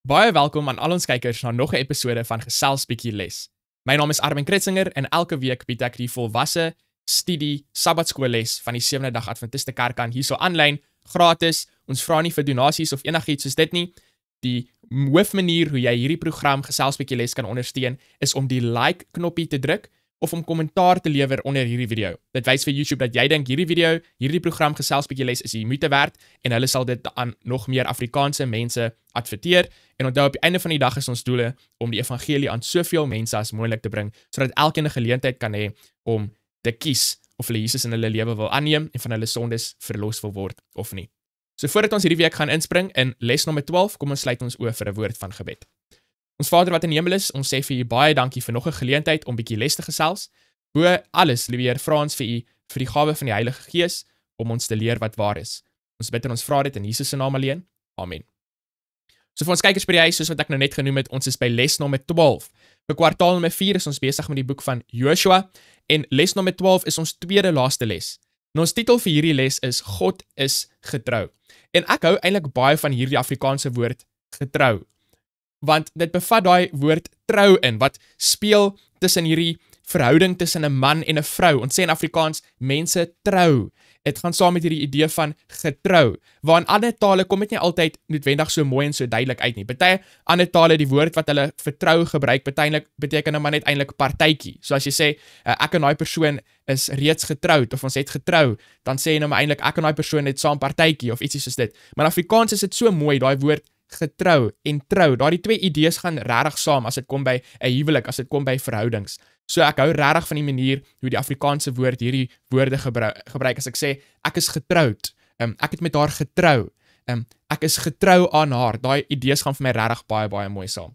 Baie welkom aan al ons kykers na nog 'n episode van Gesels Bietjie Les. My naam is Armin Kritzinger en elke week bied ek die volwasse studie Sabbatskoolles van die Sewende Dag Adventiste Kerk aan hierso aanlyn, gratis. Ons vra nie vir donasies of enigiets soos dit nie. Die hoofmanier hoe jy hierdie program Gesels Bietjie Les kan ondersteun is om die like knoppie te druk of om kommentaar te lewer onder hierdie video. Dit wys vir YouTube dat jy dink hierdie program Gesels Bietjie Les is die moeite werd en hulle sal dit aan nog meer Afrikaanse mense adverteer. En onthou op die einde van die dag is ons doele om die evangelie aan soveel mense as moontlik te bring, sodat elkeen 'n geleentheid kan hê om te kies of hulle Jesus in hulle lewe wil aanneem en van hulle sondes verlos wil word of nie. So voordat ons hierdie week gaan inspring in les nommer 12, kom ons sluit ons oë vir 'n woord van gebed. Ons Vader wat in die hemel is, ons sê vir U baie dankie vir nog 'n geleentheid om bietjie les te gesels. Bo alles, liewe Heer, vra ons vir U vir die gawe van die Heilige Gees om ons te leer wat waar is. Ons bid en ons vra dit in Jesus se naam alleen. Amen. So vir ons kykers by die huis, soos wat ek nou net genoem het, ons is by les nommer 12. Vir kwartaal nommer 4 is ons besig met die boek van Joshua en les nommer 12 is ons tweede laaste les. En ons titel vir hierdie les is God is getrou. En ek hou eintlik baie van hierdie Afrikaanse woord getrou. Want dit bevat daai woord trou in, wat speel tussen hierdie verhouding tussen 'n man en 'n vrou. Ons sê in Afrikaans, mense trou. Dit gaan saam met hierdie idee van getrou, waar in ander tale kom dit nie altyd noodwendig so mooi en so duidelik uit nie. Party ander tale, die woord wat hulle vir trou gebruik, beteken nou maar net eintlik partytjie. So as jy sê, ek en daai persoon is reeds getroud, of ons het getrou, dan sê jy nou maar eintlik, ek en daai persoon het saam partytjie, of ietsie soos dit. Maar in Afrikaans is dit so mooi, daai woord getrou en trou. Daardie twee idees gaan regtig saam as dit kom by 'n huwelik, as dit kom by verhoudings. So ek hou regtig van die manier hoe die Afrikaanse woord hierdie woorde gebruik as ek sê ek is getroud. Ek het met haar getrou. Ek is getrou aan haar. Daai idees gaan vir my regtig baie mooi saam.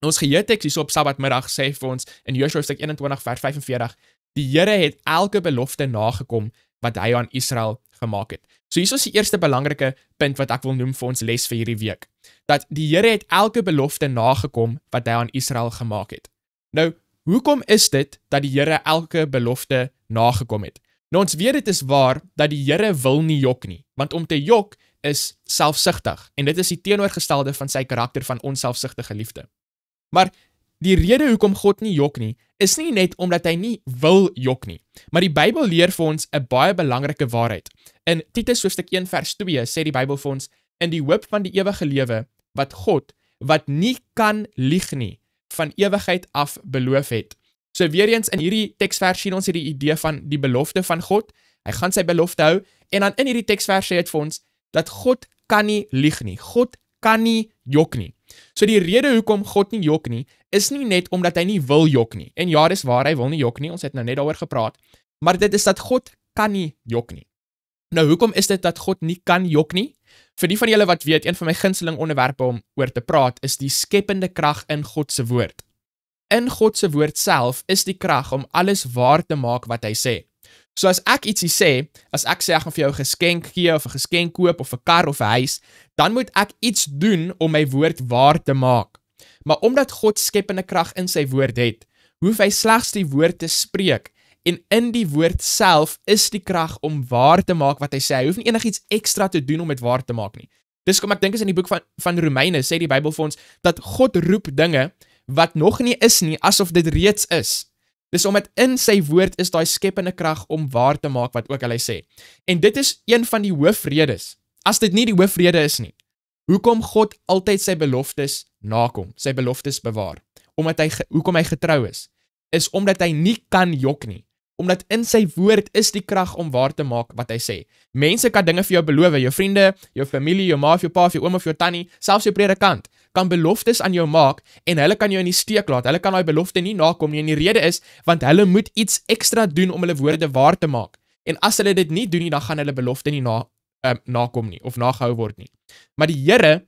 Ons geheeteks hierso op Sabbatmiddag sê vir ons in Joshua hoofstuk 21 vers 45, die Here het elke belofte nagekom wat hy aan Israel gemaak het. So hier is die eerste belangrike punt wat ek wil noem vir ons les vir hierdie week. Dat die Here het elke belofte nagekom wat hy aan Israel gemaak het. Nou, hoekom is dit dat die Here elke belofte nagekom het? Nou ons weet dit is waar dat die Here wil nie jok nie, want om te jok is selfsugtig en dit is die teenoorgestelde van sy karakter van onselfsugtige liefde. Maar die rede hoekom God nie jok nie, is nie net omdat hy nie wil jok nie, maar die Bybel leer vir ons 'n baie belangrike waarheid. In Titus hoofstuk 1 vers 2 sê die Bybel vir ons, in die hoop van die ewige lewe, wat God, wat nie kan lieg nie, van ewigheid af beloof het. So weer eens in hierdie teksvers sien ons hierdie idee van die belofte van God, hy gaan sy belofte hou, en dan in hierdie teksvers sê dit vir ons, dat God kan nie lieg nie, God kan nie jok nie. So die rede hoekom God nie jok nie, is nie net omdat hy nie wil jok nie, en ja, dis waar, hy wil nie jok nie, ons het nou net daaroor gepraat, maar dit is dat God kan nie jok nie. Nou, hoekom is dit dat God nie kan jok nie? Vir die van julle wat weet, een van my gunsteling onderwerpe om oor te praat, is die skepende krag in God se woord. In God se woord self is die krag om alles waar te maak wat hy sê. So as ek ietsie sê, as ek sê ek gaan vir jou 'n geskenk gee, of 'n geskenk koop, of 'n kar, of 'n huis, dan moet ek iets doen om my woord waar te maak. Maar omdat God skepende krag in sy woord het, hoef hy slegs die woord te spreek, en in die woord self is die krag om waar te maak wat hy sê. Hy hoef nie enigiets ekstra te doen om dit waar te maak nie. Dis kom ek dink is in die boek van Romeine, sê die Bybel vir ons, dat God roep dinge wat nog nie is nie, asof dit reeds is. Dis omdat in sy woord is daai skepende krag om waar te maak wat ook al hy sê. En dit is een van die hoofredes, as dit nie die hoofrede is nie, hoekom God altyd sy beloftes nakom, sy beloftes bewaar, hoekom hy getrou is omdat hy nie kan jok nie. Omdat in sy woord is die krag om waar te maak wat hy sê. Mense kan dinge vir jou beloof, jou vriende, jou familie, jou ma of jou pa of jou oom of jou tannie, selfs jou predikant, kan beloftes aan jou maak en hulle kan jou in die steek laat. Hulle kan daai belofte nie nakom nie en die rede is, want hulle moet iets ekstra doen om hulle woorde waar te maak. En as hulle dit nie doen nie, dan gaan hulle belofte nie nakom nie, of nagehou word nie. Maar die Here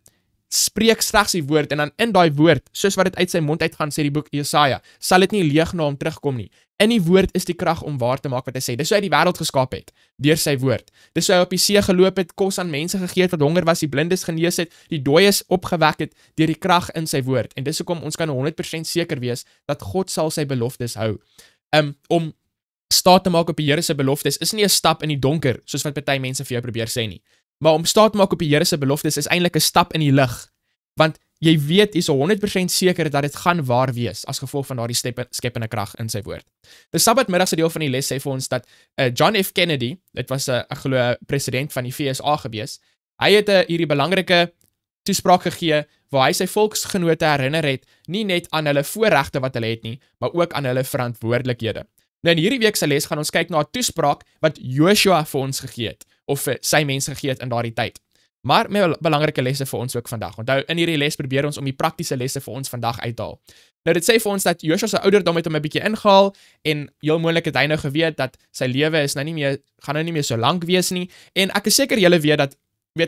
spreek slegs die woord, en dan in daai woord, soos wat dit uit sy mond uitgaan, sê die boek Jesaja, sal dit nie leeg na hom terugkom nie. In die woord is die krag om waar te maak wat hy sê. Dis hoe hy die wêreld geskaap het, deur sy woord. Dis hoe hy op die see geloop het, kos aan mense gegee het wat honger was, die blindes genees het, die dooies opgewek het, deur die krag in sy woord. En dis hoekom ons kan 100% seker wees, dat God sal sy beloftes hou. Om staat te maak op die Here se beloftes, is nie 'n stap in die donker, soos wat party mense vir jou probeer sê nie. Maar om staat te maak op die Here se beloftes is eintlik 'n stap in die lig. Want jy weet, is 100% seker dat dit gaan waar wees, as gevolg van daardie skepende krag in sy woord. Die Sabbatmiddagse deel van die les sê vir ons dat John F. Kennedy, dit was ek glo president van die VSA gewees, hy het hierdie belangrike toespraak gegee, waar hy sy volksgenote herinner het, nie net aan hulle voorregte wat hulle het nie, maar ook aan hulle verantwoordelikhede. Nou in hierdie week se les gaan ons kyk na 'n toespraak wat Joshua vir ons gegee het, of vir sy mense gegee het in daardie tyd. Maar met belangrike lesse vir ons ook vandag. Onthou, in hierdie les probeer ons om die praktiese lesse vir ons vandag uit te haal. Nou dit sê vir ons dat Joshua se ouderdom het hom 'n bietjie ingehaal, en heel moontlik het hy nou geweet dat sy lewe is gaan nou nie meer so lank wees nie, en ek is seker julle weet dat,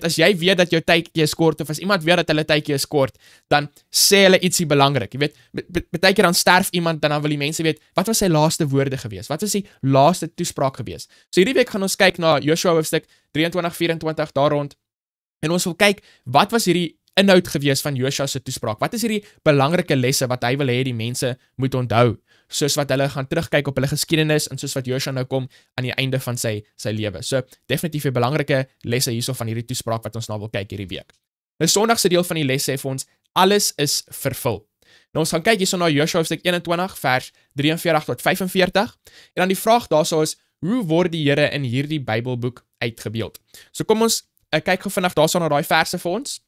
as jy weet dat jou tydjie is kort, of as iemand weet dat hulle tydjie is kort, dan sê hulle ietsie belangrik. Jy weet, baie keer dan sterf iemand, dan wil die mense weet, wat was sy laaste woorde gewees? Wat was die laaste toespraak gewees? So hierdie week gaan ons kyk na Joshua hoofstuk 23-24 daar rond, en ons wil kyk, wat was hierdie inhoud gewees van Joshua se toespraak? Wat is hierdie belangrike lesse wat hy wil hê die mense moet onthou, soos wat hulle gaan terugkyk op hulle geskiedenis, en soos wat Joshua nou kom aan die einde van sy lewe. So, definitief 'n belangrike lesse hierso van hierdie toespraak wat ons nou wil kyk hierdie week. Nou Sondag se deel van die les sê vir ons, alles is vervul. Nou ons gaan kyk hierso na Joshua hoofstuk 21 vers 43 tot 45, en dan die vraag daarso is, hoe word die Here in hierdie Bybelboek uitgebeeld? So kom ons kyk gou vinnig daarso na daai verse vir ons,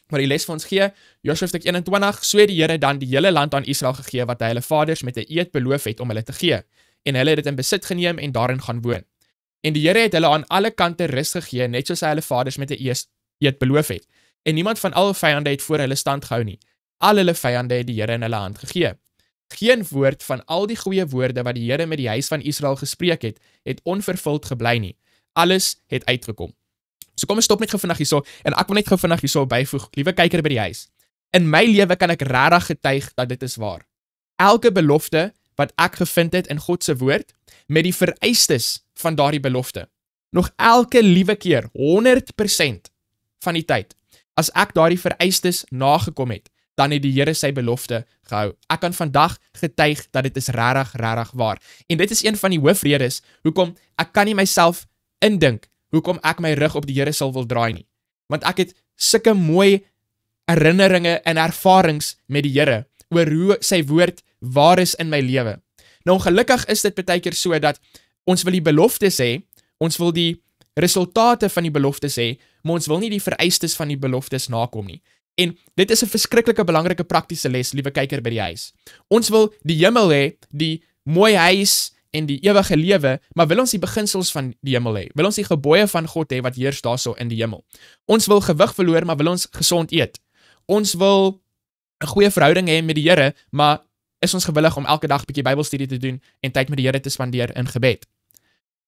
waar die les vir ons gee. Joshua hoofstuk 21, so het die Here dan die hele land aan Israel gegee, wat hy hulle vaders met 'n eed beloof het om hulle te gee, en hulle het dit in besit geneem en daarin gaan woon. En die Here het hulle aan alle kante rus gegee, net soos hy hulle vaders met 'n eed beloof het, en niemand van al vyande het voor hulle stand gehou nie. Al hulle vyande het die Here in hulle hand gegee. Geen woord van al die goeie woorde wat die Here met die huis van Israel gespreek het onvervuld gebly nie. Alles het uitgekom. So kom ons stop net gou vinnig hierso, en ek wil net gou vinnig hierso byvoeg, liewe kyker by die huis. In my lewe kan ek regtig getuig dat dit is waar. Elke belofte wat ek gevind het in God se woord, met die vereistes van daardie belofte. Nog elke liewe keer, 100% van die tyd, as ek daardie vereistes nagekom het, dan het die Here sy belofte gehou. Ek kan vandag getuig dat dit is regtig waar. En dit is een van die hoofredes hoekom ek kan nie myself indink hoekom ek my rug op die Here sal wil draai nie. Want ek het sulke mooi herinneringe en ervarings met die Here oor hoe sy woord waar is in my lewe. Nou ongelukkig is dit baie keer so dat ons wil die beloftes hê, ons wil die resultate van die beloftes hê, maar ons wil nie die vereistes van die beloftes nakom nie. En dit is 'n verskriklike belangrike praktiese les, liewe kyker by die huis. Ons wil die hemel hê, die mooi huis en die ewige lewe, maar wil ons die beginsels van die hemel hê? Wil ons die gebooie van God hê wat heers daarso in die hemel? Ons wil gewig verloor, maar wil ons gesond eet? Ons wil 'n goeie verhouding hê met die Here, maar is ons gewillig om elke dag 'n bietjie Bybelstudie te doen en tyd met die Here te spandeer in gebed?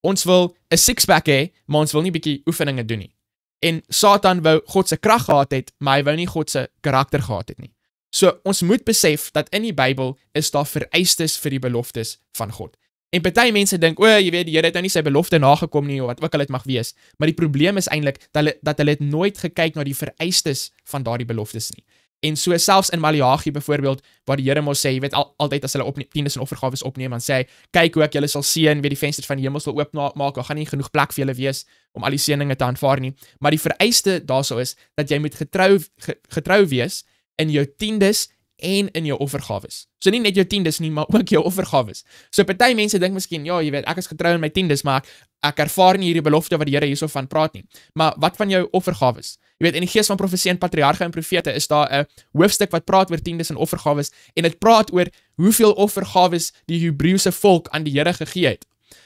Ons wil 'n six-pack hê, maar ons wil nie bietjie oefeninge doen nie. En Satan wou God se krag gehad het, maar hy wou nie God se karakter gehad het nie. So ons moet besef dat in die Bybel is daar vereistes vir die beloftes van God. En party mense dink, jy weet, die Here het nou nie sy belofte nagekom nie, of wat ook al dit mag wees. Maar die probleem is eintlik dat hulle het nooit gekyk na die vereistes van daardie beloftes nie. En so selfs in Maleagi byvoorbeeld, waar die Here mos sê, jy weet, altyd as hulle tiendes en offergawes opneem, dan sê hy, kyk hoe ek julle sal seën, weet die vensters van die hemel sal oopmaak, daar gaan nie genoeg plek vir julle wees om al die seëninge te aanvaar nie. Maar die vereiste daarso is dat jy moet getrou wees in jou tiendes en in jou offergawes. So nie net jou tiendes nie, maar ook jou offergawes. So party mense dink miskien, ja, jy weet, ek is getrou in my tiendes, maar ek ervaar nie hierdie belofte wat die Here hierso van praat nie. Maar wat van jou offergawes? Jy weet, in die gees van profesie en patriarge en profete is daar 'n hoofstuk wat praat oor tiendes en offergawes, en dit praat oor hoeveel offergawes die Hebreëse volk aan die Here gegee het.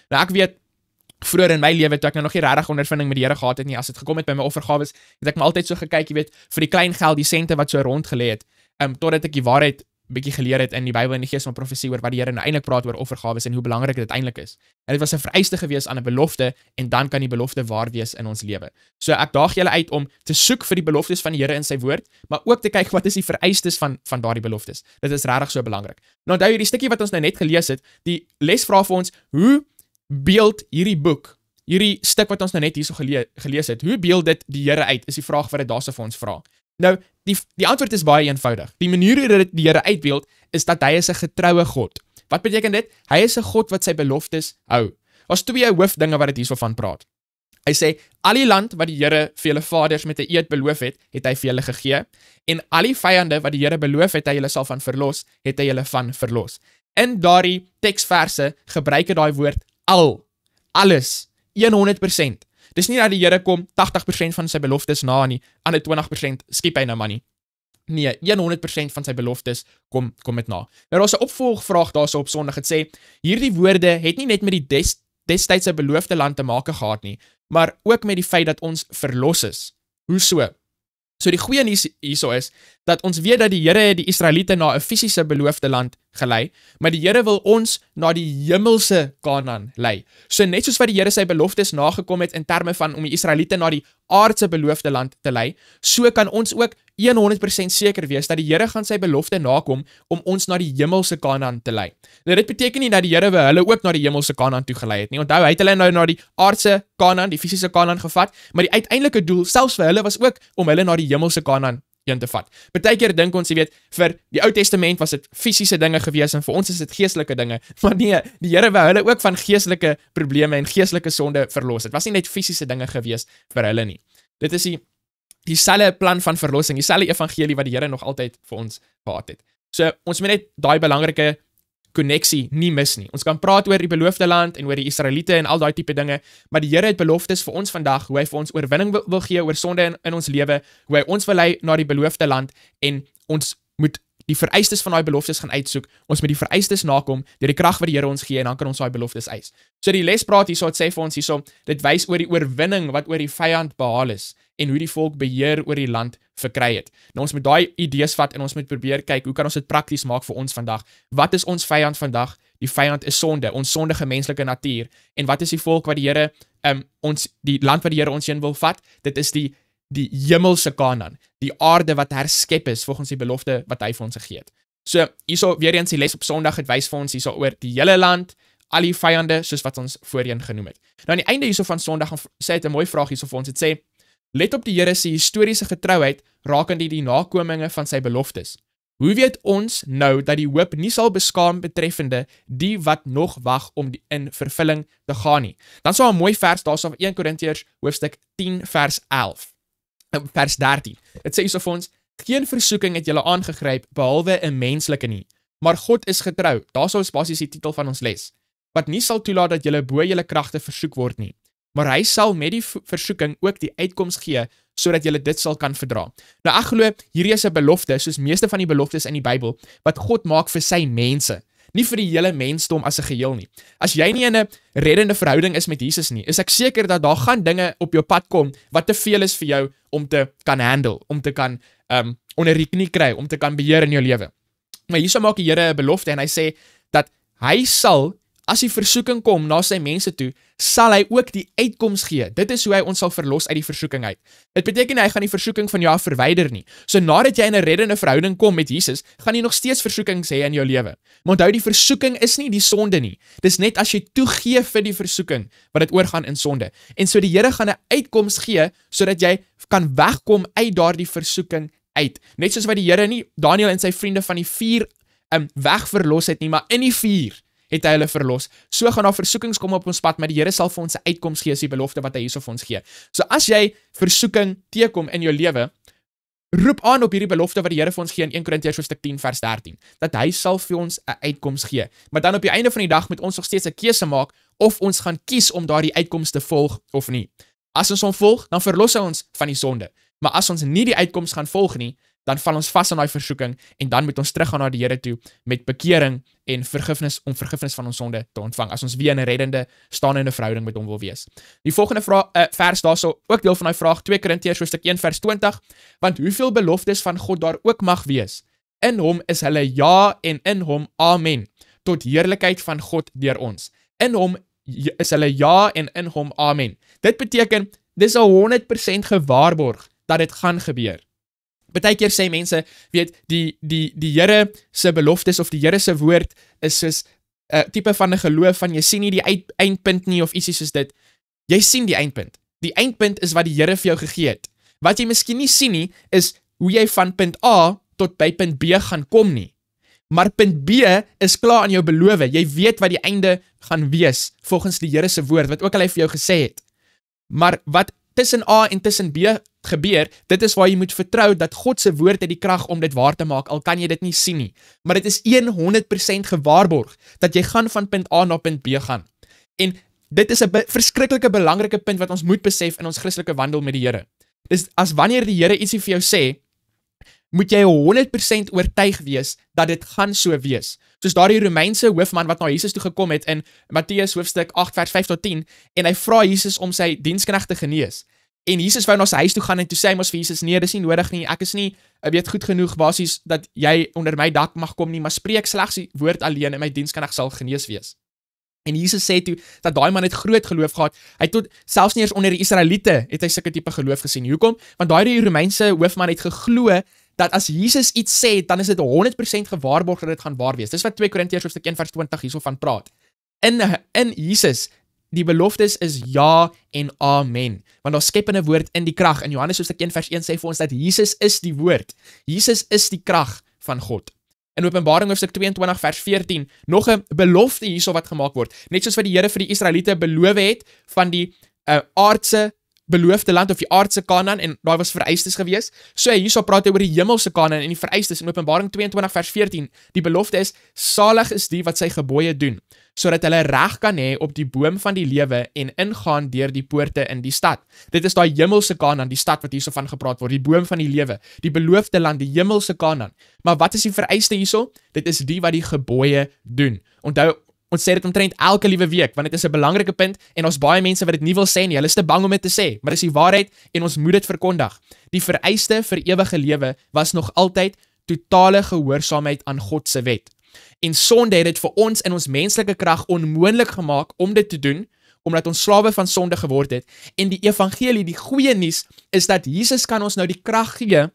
Nou ek weet, vroeër in my lewe, toe ek nou nog nie regtig ondervinding met die Here gehad het nie, as dit gekom het by my offergawes, het ek maar altyd so gekyk, jy weet, vir die klein geld, die sente wat so rondgelê het, totdat ek die waarheid bietjie geleer het in die Bybel en die gees van profesie oor wat die Here nou eintlik praat oor offergawes en hoe belangrik dit eintlik is. En dit was 'n vereiste gewees aan 'n belofte, en dan kan die belofte waar wees in ons lewe. So ek daag julle uit om te soek vir die beloftes van die Here in sy woord, maar ook te kyk wat is die vereistes van daardie beloftes. Dit is regtig so belangrik. Nou onthou hierdie stukkie wat ons nou net gelees het, die les vra vir ons, hoe beeld hierdie boek, hierdie stuk wat ons nou net hierso gelees het, hoe beeld dit die Here uit, is die vraag wat dit daarso vir ons vra. Nou, die antwoord is baie eenvoudig. Die manier hoe dit die Here uitbeeld, is dat hy is 'n getroue God. Wat beteken dit? Hy is 'n God wat sy beloftes hou. Daar's twee hoofdinge wat dit hierso van praat. Hy sê, al die land wat die Here vir julle vaders met 'n eed beloof het, het hy vir julle gegee, en al die vyande wat die Here beloof het, hy julle sal van verlos, het hy julle van verlos. In daardie teksverse gebruik hy daai woord alles, 100%. Dis nie dat die Here kom 80% van sy beloftes na nie, ander 20% skiep hy nou maar nie. Nee, 100% van sy beloftes kom dit na. Nou daar's 'n opvolgvraag daarso op Sondag. Het sê, hierdie woorde het nie net met die destydse beloofde land te maak gehad nie, maar ook met die feit dat ons verlos is. Hoe so? So die goeie nuus hierso is, dat ons weet dat die Here die Israeliete na 'n fisiese beloofde land gelei, maar die Here wil ons na die hemelse Kanaan lei. So net soos wat die Here sy beloftes nagekom het in terme van om die Israeliete na die aardse beloofde land te lei, so kan ons ook 100% seker wees dat die Here gaan sy belofte nakom om ons na die hemelse Kanaan te lei. Nou dit beteken nie dat die Here hulle ook na die hemelse Kanaan toe gelei het nie. Onthou, hy het hulle nou na die aardse Kanaan, die fisiese Kanaan gevat, maar die uiteindelike doel selfs vir hulle was ook om hulle na die hemelse Kanaan heen te vat. Partykeer dink ons, jy weet, vir die Ou Testament was dit fisiese dinge gewees en vir ons is dit geestelike dinge. Maar nee, die Here wou hulle ook van geestelike probleme en geestelike sonde verlos. Dit was nie net fisiese dinge gewees vir hulle nie. Dit is dieselfde plan van verlossing, dieselfde evangelie wat die Here nog altyd vir ons gehad het. So ons moet net daai belangrike koneksie nie mis nie. Ons kan praat oor die beloofde land en oor die Israeliete en al daai tipe dinge, maar die Here het beloftes vir ons vandag, hoe hy vir ons oorwinning wil gee oor sonde in ons lewe, hoe hy ons wil lei na die beloofde land, en ons moet die vereistes van daai beloftes gaan uitsoek. Ons moet die vereistes nakom deur die krag wat die Here ons gee, en dan kan ons daai beloftes eis. So die lespraat hierso, het sê vir ons hierso, dit wys oor die oorwinning wat oor die vyand behaal is en hoe die volk beheer oor die land verkry het. Nou ons moet daai idees vat en ons moet probeer kyk, hoe kan ons dit prakties maak vir ons vandag? Wat is ons vyand vandag? Die vyand is sonde, ons sondige menslike natuur. En wat is die volk wat die Here die land wat die Here ons heen wil vat? Dit is die hemelse Kanaan, die aarde wat herskep is volgens die belofte wat hy vir ons gegee het. So hierso weer eens die les op Sondag, het wys vir ons hierso oor die hele land, al die vyande soos wat ons voorheen genoem het. Nou aan die einde hierso van Sondag sê dit 'n mooi vraag hierso vir ons. Dit sê, let op die Here se historiese getrouheid rakende die nakominge van sy beloftes. Hoe weet ons nou dat die hoop nie sal beskaam betreffende die wat nog wag om in vervulling te gaan nie? Dan sal 'n mooi vers daarso van 1 Korintiërs hoofstuk 10 vers 13. Dit sê hierso vir ons, geen versoeking het julle aangegryp behalwe 'n menslike nie, maar God is getrou. Daarso is basies die titel van ons les. Wat nie sal toelaat dat julle bo julle kragte versoek word nie, maar hy sal met die versoeking ook die uitkoms gee, sodat julle dit sal kan verdra. Nou ek glo, hierdie is 'n belofte, soos meeste van die beloftes in die Bybel, wat God maak vir sy mense, nie vir die hele mensdom as 'n geheel nie. As jy nie in 'n reddende verhouding is met Jesus nie, is ek seker dat daar gaan dinge op jou pad kom, wat te veel is vir jou om te kan handle, om te kan onder die knie kry, om te kan beheer in jou lewe. Maar hierso maak die Here 'n belofte en hy sê, dat hy sal, as die versoeking kom na sy mense toe, sal hy ook die uitkoms gee. Dit is hoe hy ons sal verlos uit die versoeking uit. Dit beteken nie hy gaan die versoeking van jou af verwyder nie. So nadat jy in 'n reddende verhouding kom met Jesus, gaan jy nog steeds versoekings hê in jou lewe. Maar onthou, die versoeking is nie die sonde nie. Dis net as jy toegee vir die versoeking, wat dit oorgaan in sonde. En so die Here gaan 'n uitkoms gee, sodat jy kan wegkom uit daardie versoeking uit. Net soos wat die Here nie Daniël en sy vriende van die vuur wegverlos het nie, maar in die vuur het hy hulle verlos. So gaan daar versoekings kom op ons pad, maar die Here sal vir ons 'n uitkoms gee, as die belofte wat hy hierso vir ons gee. So as jy versoeking teekom in jou lewe, roep aan op hierdie belofte wat die Here vir ons gee in 1 Korintiërs hoofstuk 10 vers 13, dat hy sal vir ons 'n uitkoms gee. Maar dan op die einde van die dag moet ons nog steeds 'n keuse maak of ons gaan kies om daardie uitkoms te volg of nie. As ons hom volg, dan verlos hy ons van die sonde. Maar as ons nie die uitkoms gaan volg nie, dan val ons vas aan daai versoeking en dan moet ons teruggaan na die Here toe met bekering en vergifnis om vergifnis van ons sonde te ontvang, as ons weer in 'n reddende, staande verhouding met hom wil wees. Die volgende vers daarso, ook deel van daai vraag, 2 Korintiërs hoofstuk 1 vers 20, want hoeveel beloftes van God daar ook mag wees, in hom is hulle ja en in hom amen, tot heerlikheid van God deur ons. In hom is hulle ja en in hom amen. Dit beteken, dis 100% gewaarborg dat dit gaan gebeur. Partykeer sê mense, weet, die Here se beloftes of die Here se woord is soos 'n tipe van 'n geloof van jy sien nie die eindpunt nie of ietsie soos dit. Jy sien die eindpunt. Die eindpunt is wat die Here vir jou gegee het. Wat jy miskien nie sien nie, is hoe jy van punt A tot by punt B gaan kom nie. Maar punt B is klaar aan jou beloof. Jy weet wat die einde gaan wees volgens die Here se woord, wat ook al hy vir jou gesê het. Maar wat tussen A en tussen B gebeur, dit is waar jy moet vertrou dat God se woord het die krag om dit waar te maak, al kan jy dit nie sien nie. Maar dit is 100% gewaarborg dat jy gaan van punt A na punt B gaan. En dit is 'n verskriklike belangrike punt wat ons moet besef in ons Christelike wandel met die Here. Dis as wanneer die Here ietsie vir jou sê, moet jy 100% oortuig wees dat dit gaan so wees. Soos daardie Romeinse hoofman wat na Jesus toe gekom het in Matteus hoofstuk 8 vers 5 tot 10 en hy vra Jesus om sy diensknegt te genees. En Jesus wou na sy huis toe gaan en toe sê hy mos vir Jesus, nee, dis nie nodig nie, ek is nie, weet goed genoeg basies dat jy onder my dak mag kom nie, maar spreek slegs die woord alleen en my diensknegt sal genees wees. En Jesus sê toe, dat daai man het groot geloof gehad, hy tot, selfs nie eers onder die Israeliete, het hy sulke tipe geloof gesien. Hoekom? Want daai Romeinse hoofman het geglo, dat as Jesus iets sê, dan is dit 100% gewaarborg dat dit gaan waar wees. Dis wat 2 Korintiërs hoofstuk 1 vers 20 hierso van praat. In Jesus, die beloftes is ja en amen. Want daar skepende woord in die krag. In Johannes hoofstuk 1 vers 1 sê vir ons dat Jesus is die woord. Jesus is die krag van God. In Openbaring hoofstuk 22 vers 14, nog 'n belofte hierso wat gemaak word. Net soos wat die Here vir die Israeliete beloof het van die aardse beloofde land of die aardse Kanaan en daai was vereistes gewees. So hierso praat hy oor die hemelse Kanaan en die vereistes in Openbaring 22 vers 14. Die belofte is salig is die wat sy gebooie doen, sodat hulle reg kan hê op die boom van die lewe en ingaan deur die poorte in die stad. Dit is daai hemelse Kanaan, die stad wat hierso van gepraat word, die boom van die lewe, die beloofde land, die hemelse Kanaan. Maar wat is die vereiste hierso? Dit is die wat die gebooie doen. Onthou, ons sê dit omtrent elke liewe week, want dit is 'n belangrike punt en ons baie mense wat dit nie wil sê nie, hulle is te bang om dit te sê, maar dis die waarheid en ons moet dit verkondig. Die vereiste vir ewige lewe was nog altyd totale gehoorsaamheid aan God se wet. En sonde het dit vir ons in ons menslike krag onmoontlik gemaak om dit te doen, omdat ons slawe van sonde geword het. En die evangelie, die goeie nuus, is dat Jesus kan ons nou die krag gee,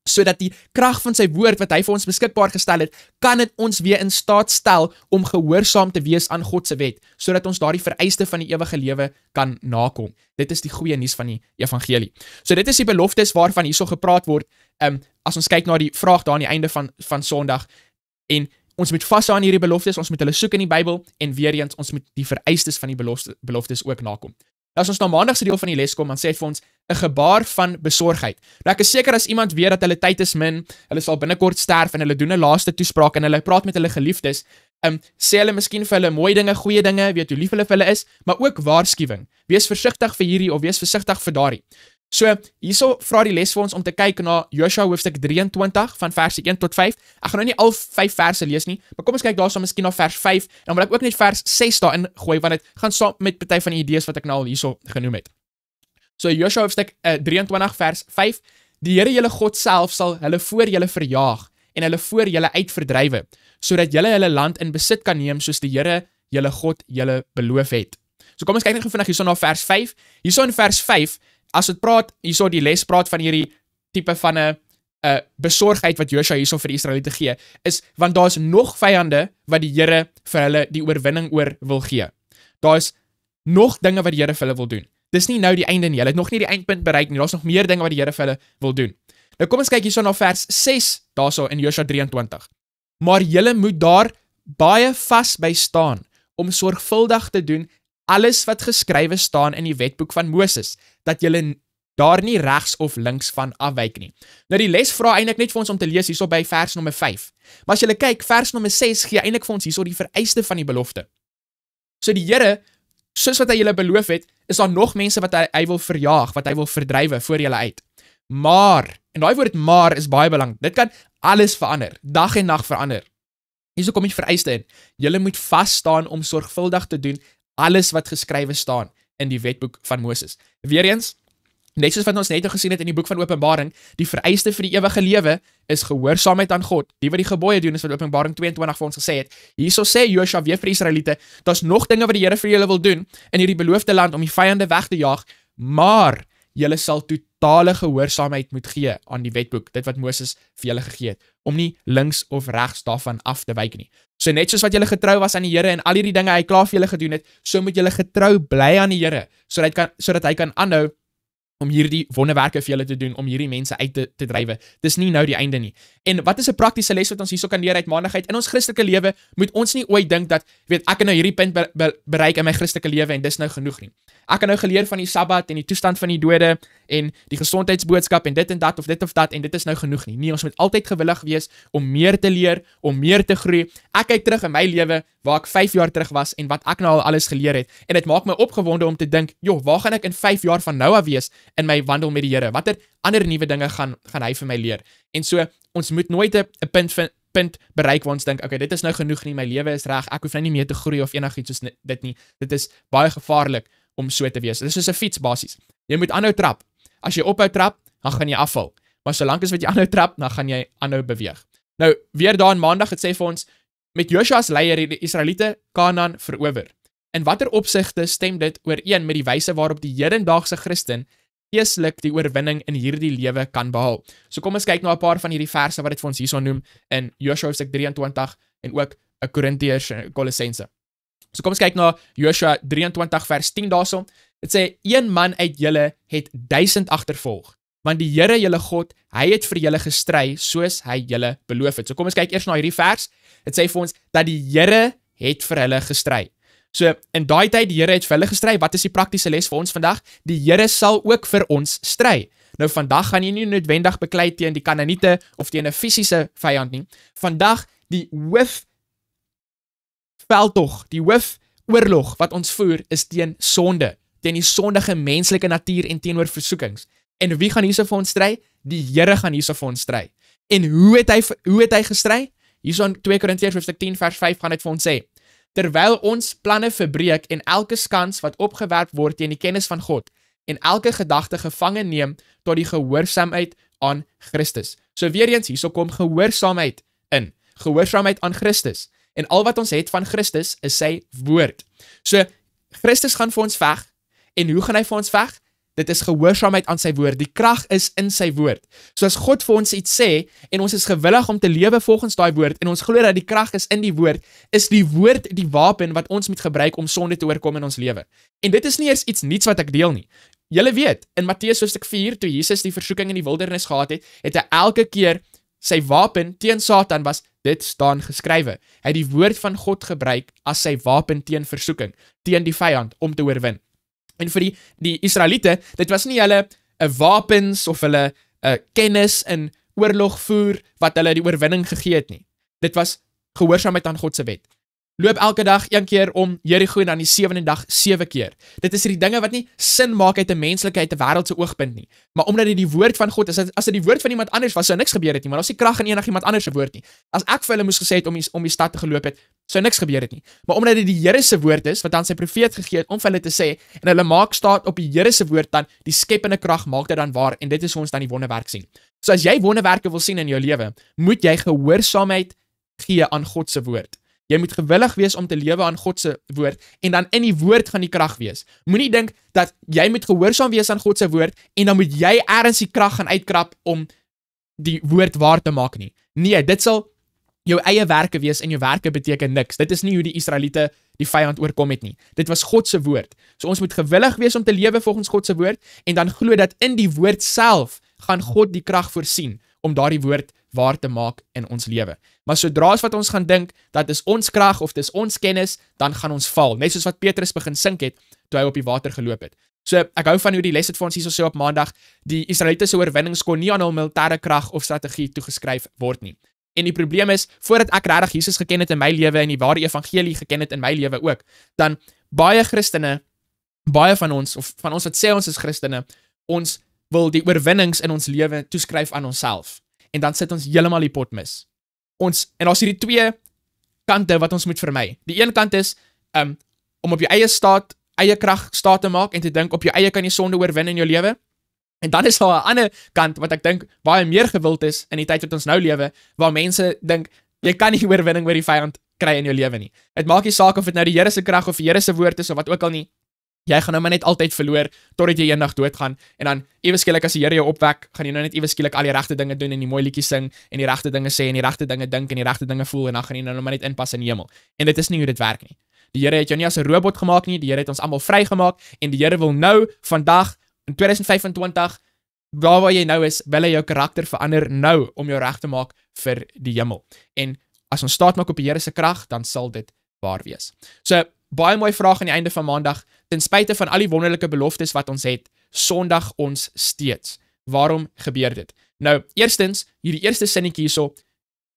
sodat die krag van sy woord wat hy vir ons beskikbaar gestel het, kan dit ons weer in staat stel om gehoorsaam te wees aan God se wet, sodat ons daardie vereiste van die ewige lewe kan nakom. Dit is die goeie nuus van die evangelie. So dit is die beloftes waarvan hierso gepraat word, as ons kyk na die vraag daar aan die einde van Sondag, en ons moet vashou aan hierdie beloftes, ons moet hulle soek in die Bybel, en weer eens, ons moet die vereistes van die beloftes ook nakom. As ons na maandag se deel van die les kom, dan sê dit vir ons 'n gebaar van besorgheid. Nou ek is seker as iemand weet dat hulle tyd is min, hulle sal binnekort sterf en hulle doen 'n laaste toespraak en hulle praat met hulle geliefdes, sê hulle miskien vir hulle mooi dinge, goeie dinge, weet hoe lief hulle vir hulle is, maar ook waarskuwing. Wees versigtig vir hierdie of wees versigtig vir daardie. So, hierso vra die les vir ons om te kyk na Josua hoofstuk 23 van verse 1 tot 5. Ek gaan nou nie al 5 verse lees nie, maar kom ons kyk daarso miskien na vers 5 en dan wil ek ook net vers 6 daarin gooi want dit gaan saam met party van die idees wat ek nou al hierso genoem het. So Josua hoofstuk 23 vers 5. Die Here julle God self sal hulle voor julle verjaag en hulle voor julle uitverdrywe, sodat julle hulle land in besit kan neem soos die Here julle God julle beloof het. So kom ons kyk net vinnig hierso na vers 5. Hierso in vers 5 as dit praat, hierso die les praat van hierdie tipe van 'n besorgheid wat Josua hierso vir die Israeliete gee, is want daar's nog vyande wat die Here vir hulle die oorwinning oor wil gee. Daar's nog dinge wat die Here vir hulle wil doen. Dis nie nou die einde nie. Hulle het nog nie die eindpunt bereik nie. Daar's nog meer dinge wat die Here vir hulle wil doen. Nou kom ons kyk hierso na vers 6 daarso in Josua 23. Maar julle moet daar baie vas by staan om sorgvuldig te doen alles wat geskrywe staan in die wetboek van Moses, dat julle daar nie regs of links van afwyk nie. Nou die les vra eintlik net vir ons om te lees hierso by vers nommer 5. Maar as julle kyk, vers nommer 6 gee eintlik vir ons hierso die vereiste van die belofte. So die Here, soos wat hy julle beloof het, is daar nog mense wat hy wil verjaag, wat hy wil verdrywe voor julle uit. Maar, en daai woord maar is baie belangrik. Dit kan alles verander, dag en nag verander. Hierso kom die vereiste in. Julle moet vas staan om sorgvuldig te doen alles wat geskrywe staan in die wetboek van Moses. Weereens, net soos wat ons net gesien het in die boek van Openbaring, die vereiste vir die ewige lewe is gehoorsaamheid aan God. Die wat die gebooie doen is wat Openbaring 22 vir ons gesê het. Hierso sê Josua weer vir die Israeliete, daar's nog dinge wat die Here vir julle wil doen in hierdie beloofde land om die vyande weg te jaag, maar julle sal totale gehoorsaamheid moet gee aan die wetboek, dit wat Moses vir julle gegee het, om nie links of regs daarvan af te wyk nie. So net soos wat julle getrou was aan die Here en al hierdie dinge hy klaar vir julle gedoen het, so moet julle getrou bly aan die Here, sodat hy kan aanhou om hierdie wonderwerke vir julle te doen, om hierdie mense uit te drywe. Dis nie nou die einde nie. En wat is 'n praktiese les wat ons hierso kan leer uit maandigheid? In ons Christelike lewe moet ons nie ooit dink dat, ek kan nou hierdie punt bereik in my Christelike lewe en dis nou genoeg nie. Ek kan nou geleer van die Sabbat en die toestand van die dode en die gesondheidsboodskap en dit en dat of dat en dit is nou genoeg nie. Nee, ons moet altyd gewillig wees om meer te leer, om meer te groei. Ek kyk terug in my lewe waar ek 5 jaar terug was en wat ek nou al alles geleer het en dit maak my opgewonde om te dink, waar gaan ek in 5 jaar van nou af wees in my wandel met die Here? Watter ander nuwe dinge gaan hy vir my leer? En so, ons moet nooit 'n punt bereik waar ons dink, okay, dit is nou genoeg nie, my lewe is reg, ek hoef nou nie meer te groei of enigiets soos dit nie. Dit is baie gevaarlik om so te wees. Dit is soos 'n fiets basies. Jy moet aanhou trap. As jy ophou trap, dan gaan jy afval. Maar solank as wat jy aanhou trap, dan gaan jy aanhou beweeg. Nou, weer daar in Maandag, het sê vir ons, met Joshua as leier het die Israeliete Kanaan verower. In watter opsigte stem dit ooreen met die wyse waarop die hedendaagse Christen geestelik die oorwinning in hierdie lewe kan behaal? So kom ons kyk na 'n paar van hierdie verse wat dit vir ons hierso noem in Joshua hoofstuk 23 en ook 'n Korintiërs en Kolossense. So kom ons kyk na Joshua 23 vers 10 daarso. Dit sê, een man uit julle het 1000 agtervolg, want die Here julle God, hy het vir julle gestry soos hy julle beloof het. So kom ons kyk eers na hierdie vers. Dit sê vir ons dat die Here het vir hulle gestry. So in daai tyd die Here het vir hulle gestry. Wat is die praktiese les vir ons vandag? Die Here sal ook vir ons stry. Nou vandag gaan jy nie noodwendig beklei teen die Kanaaniete of teen 'n fisiese vyand nie. Vandag die hoofveldtog, die hoofoorlog wat ons voer is teen sonde, teen die sondige menslike natuur en teenoor versoekings. En wie gaan hierso vir ons stry? Die Here gaan hierso vir ons stry. En hoe het hy gestry? Hierso in 2 Korintiërs hoofstuk 10 vers 5 gaan dit vir ons sê: terwyl ons planne verbreek en elke skans wat opgewerp word teen die kennis van God en elke gedagte gevange neem tot die gehoorsaamheid aan Christus. So weer eens, hierso kom gehoorsaamheid in. Gehoorsaamheid aan Christus. En al wat ons het van Christus is sy woord. So Christus gaan vir ons veg. En hoe gaan hy vir ons veg? Dit is gehoorsaamheid aan sy woord. Die krag is in sy woord. So as God vir ons iets sê en ons is gewillig om te lewe volgens daai woord en ons glo dat die krag is in die woord die wapen wat ons moet gebruik om sonde te oorkom in ons lewe. En dit is nie eers iets niets wat ek deel nie. Julle weet, in Matteus hoofstuk 4, toe Jesus die versoeking in die wildernis gehad het, het hy elke keer sy wapen teen Satan was, dit staan geskrywe. Hy het die woord van God gebruik as sy wapen teen versoeking, teen die vyand om te oorwin. En vir die Israeliete, dit was nie hulle wapens of hulle kennis in oorlog voer wat hulle die oorwinning gegee het nie. Dit was gehoorsaamheid aan God se wet. Loop elke dag 1 keer om Jericho en dan die 7de dag 7 keer. Dit is die dinge wat nie sin maak uit 'n menslike, uit 'n wêreldse oogpunt nie. Maar omdat dit die woord van God is, as dit die woord van iemand anders was, sou niks gebeur het nie, maar daar's nie krag in enigiemand anders se woord nie. As ek vir hulle moes gesê het om die stad te geloop het, sou niks gebeur het nie. Maar omdat dit die Here se woord is, wat aan sy profeet gegee het om vir hulle te sê, en hulle maak staat op die Here se woord, dan die skepende krag maak dit dan waar, en dit is hoe ons dan die wonderwerk sien. So as jy wonderwerke wil sien in jou lewe, moet jy gehoorsaamheid gee aan God se woord. Jy moet gewillig wees om te lewe aan God se woord en dan in die woord gaan die krag wees. Moenie dink dat jy moet gehoorsaam wees aan God se woord en dan moet jy eers die krag gaan uitkrap om die woord waar te maak nie. Nee, dit sal jou eie werke wees en jou werke beteken niks. Dit is nie hoe die Israeliete die vyand oorkom het nie. Dit was God se woord. So ons moet gewillig wees om te lewe volgens God se woord en dan glo dat in die woord self gaan God die krag voorsien om daardie woord waar te maak in ons lewe. Maar sodra as wat ons gaan dink, dat is ons krag of dis ons kennis, dan gaan ons val. Net soos wat Petrus begin sink het, toe hy op die water geloop het. So, ek hou van hoe die les het vir ons hier so op Maandag, die Israeliete se oorwinnings kon nie aan hul militêre krag of strategie toegeskryf word nie. En die probleem is, voordat ek regtig Jesus geken het in my lewe en die ware evangelie geken het in my lewe ook, dan baie Christene, baie van ons, of van ons wat sê ons is Christene, ons wil die oorwinnings in ons lewe toeskryf aan onsself. En dan sit ons heeltemal die pot mis. En daar's hierdie twee kante wat ons moet vermy. Die een kant is om op jou eie krag staat te maak en te dink op jou eie kan jy sonde oorwin in jou lewe. En dan is daar 'n ander kant wat ek dink baie meer gewild is in die tyd wat ons nou lewe, waar mense dink jy kan nie oorwinning oor die vyand kry in jou lewe nie. Dit maak nie saak of dit nou die Here se krag of die Here se woord is of wat ook al nie. Jy gaan nou maar net altyd verloor totdat jy eendag doodgaan en dan ewe skielik as die Here jou opwek, gaan jy nou net ewe skielik al die regte dinge doen en die mooi liedjies sing en die regte dinge sê en die regte dinge dink en die regte dinge voel en dan gaan jy nou maar net inpas in die hemel. En dit is nie hoe dit werk nie. Die Here het jou nie as 'n robot gemaak nie, die Here het ons almal vrygemaak en die Here wil nou vandag In 2025, waar jy nou is, wil hy jou karakter verander nou om jou reg te maak vir die hemel. En as ons staat maak op die Here se krag, dan sal dit waar wees. So, baie mooi vraag aan die einde van maandag. Ten spyte van al die wonderlike beloftes wat ons het, sondig ons steeds. Waarom gebeur dit? Nou, eerstens, hierdie eerste sinnetjie hierso,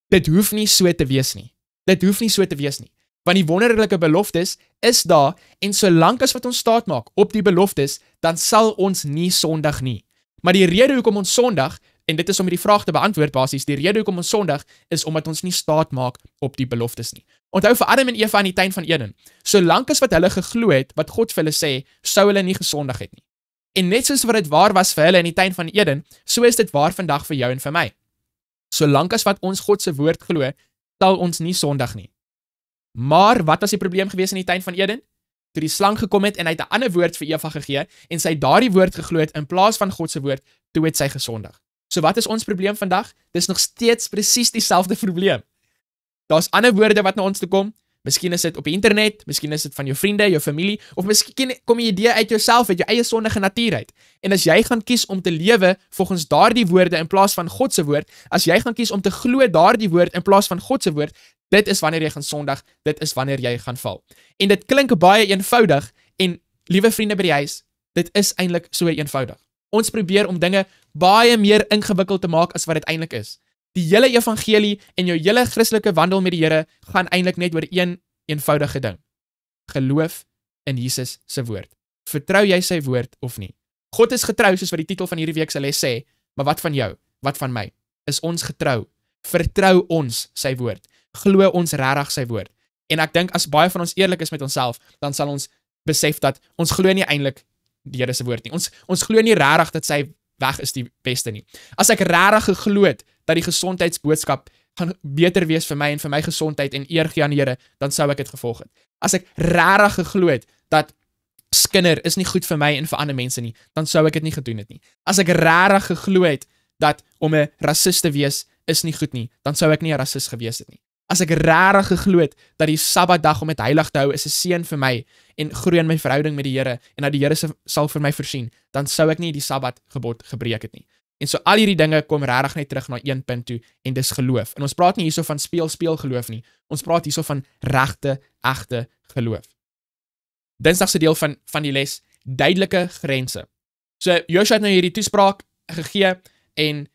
dit hoef nie so te wees nie. Dit hoef nie so te wees nie. Want die wonderlike beloftes is daar, en solank as wat ons staat maak op die beloftes, dan sal ons nie sondig nie. Maar die rede hoekom ons sondig, en dit is om die vraag te beantwoord basies, die rede hoekom ons sondig, is omdat ons nie staat maak op die beloftes nie. Onthou vir Adam en Eva in die tuin van Eden, solank as wat hulle geglo het, wat God vir hulle sê, sou hulle nie gesondig het nie. En net soos wat dit waar was vir hulle in die tuin van Eden, so is dit waar vandag vir jou en vir my. Solank as wat ons God se woord glo, sal ons nie sondig nie. Maar wat was die probleem gewees in die tuin van Eden? Toe die slang gekom het en hy het 'n ander woord vir Eva gegee en sy daardie woord geglo het in plaas van God se woord, toe het sy gesondig. So wat is ons probleem vandag? Dis nog steeds presies dieselfde probleem. Daar's ander woorde wat na ons toe kom. Miskien is dit op die internet, miskien is dit van jou vriende, jou familie, of miskien kom 'n idee uit jouself, uit jou eie sondige natuur uit. En as jy gaan kies om te lewe volgens daardie woorde in plaas van God se woord, as jy gaan kies om te glo daardie woord in plaas van God se woord, dit is wanneer jy gaan sondig, dit is wanneer jy gaan val. En dit klink baie eenvoudig, en liewe vriende by die huis, dit is eintlik so eenvoudig. Ons probeer om dinge baie meer ingewikkeld te maak as wat dit eintlik is. Die hele evangelie en jou hele Christelike wandel met die Here gaan eintlik net oor een eenvoudige ding. Geloof in Jesus se woord. Vertrou jy sy woord of nie? God is getrou, soos wat die titel van hierdie week se les sê, maar wat van jou? Wat van my? Is ons getrou? Vertrou ons sy woord? Glo ons regtig sy woord? En ek dink as baie van ons eerlik is met onsself, dan sal ons besef dat ons glo nie eintlik die Here se woord nie. Ons glo nie regtig dat sy weg is die beste nie. As ek regtig geglo het dat die gesondheidsboodskap gaan beter wees vir my en vir my gesondheid en eer gee aan die Here, dan sou ek dit gevolg het. As ek regtig geglo het dat skinder is nie goed vir my en vir ander mense nie, dan sou ek dit nie gedoen het nie. As ek regtig geglo het dat om 'n rassist te wees is nie goed nie, dan sou ek nie 'n rassist gewees het nie. As ek regtig geglo het dat die Sabbatdag om dit heilig te hou is 'n seën vir my en groei in my verhouding met die Here en dat die Here sal vir my voorsien, dan sou ek nie die Sabbatgebod gebreek het nie. En so al hierdie dinge kom regtig net terug na een punt toe en dis geloof. En ons praat nie hierso van speel geloof nie. Ons praat hierso van regte, egte geloof. Dinsdag se deel van die les, duidelike grense. So Joshua het nou hierdie toespraak gegee en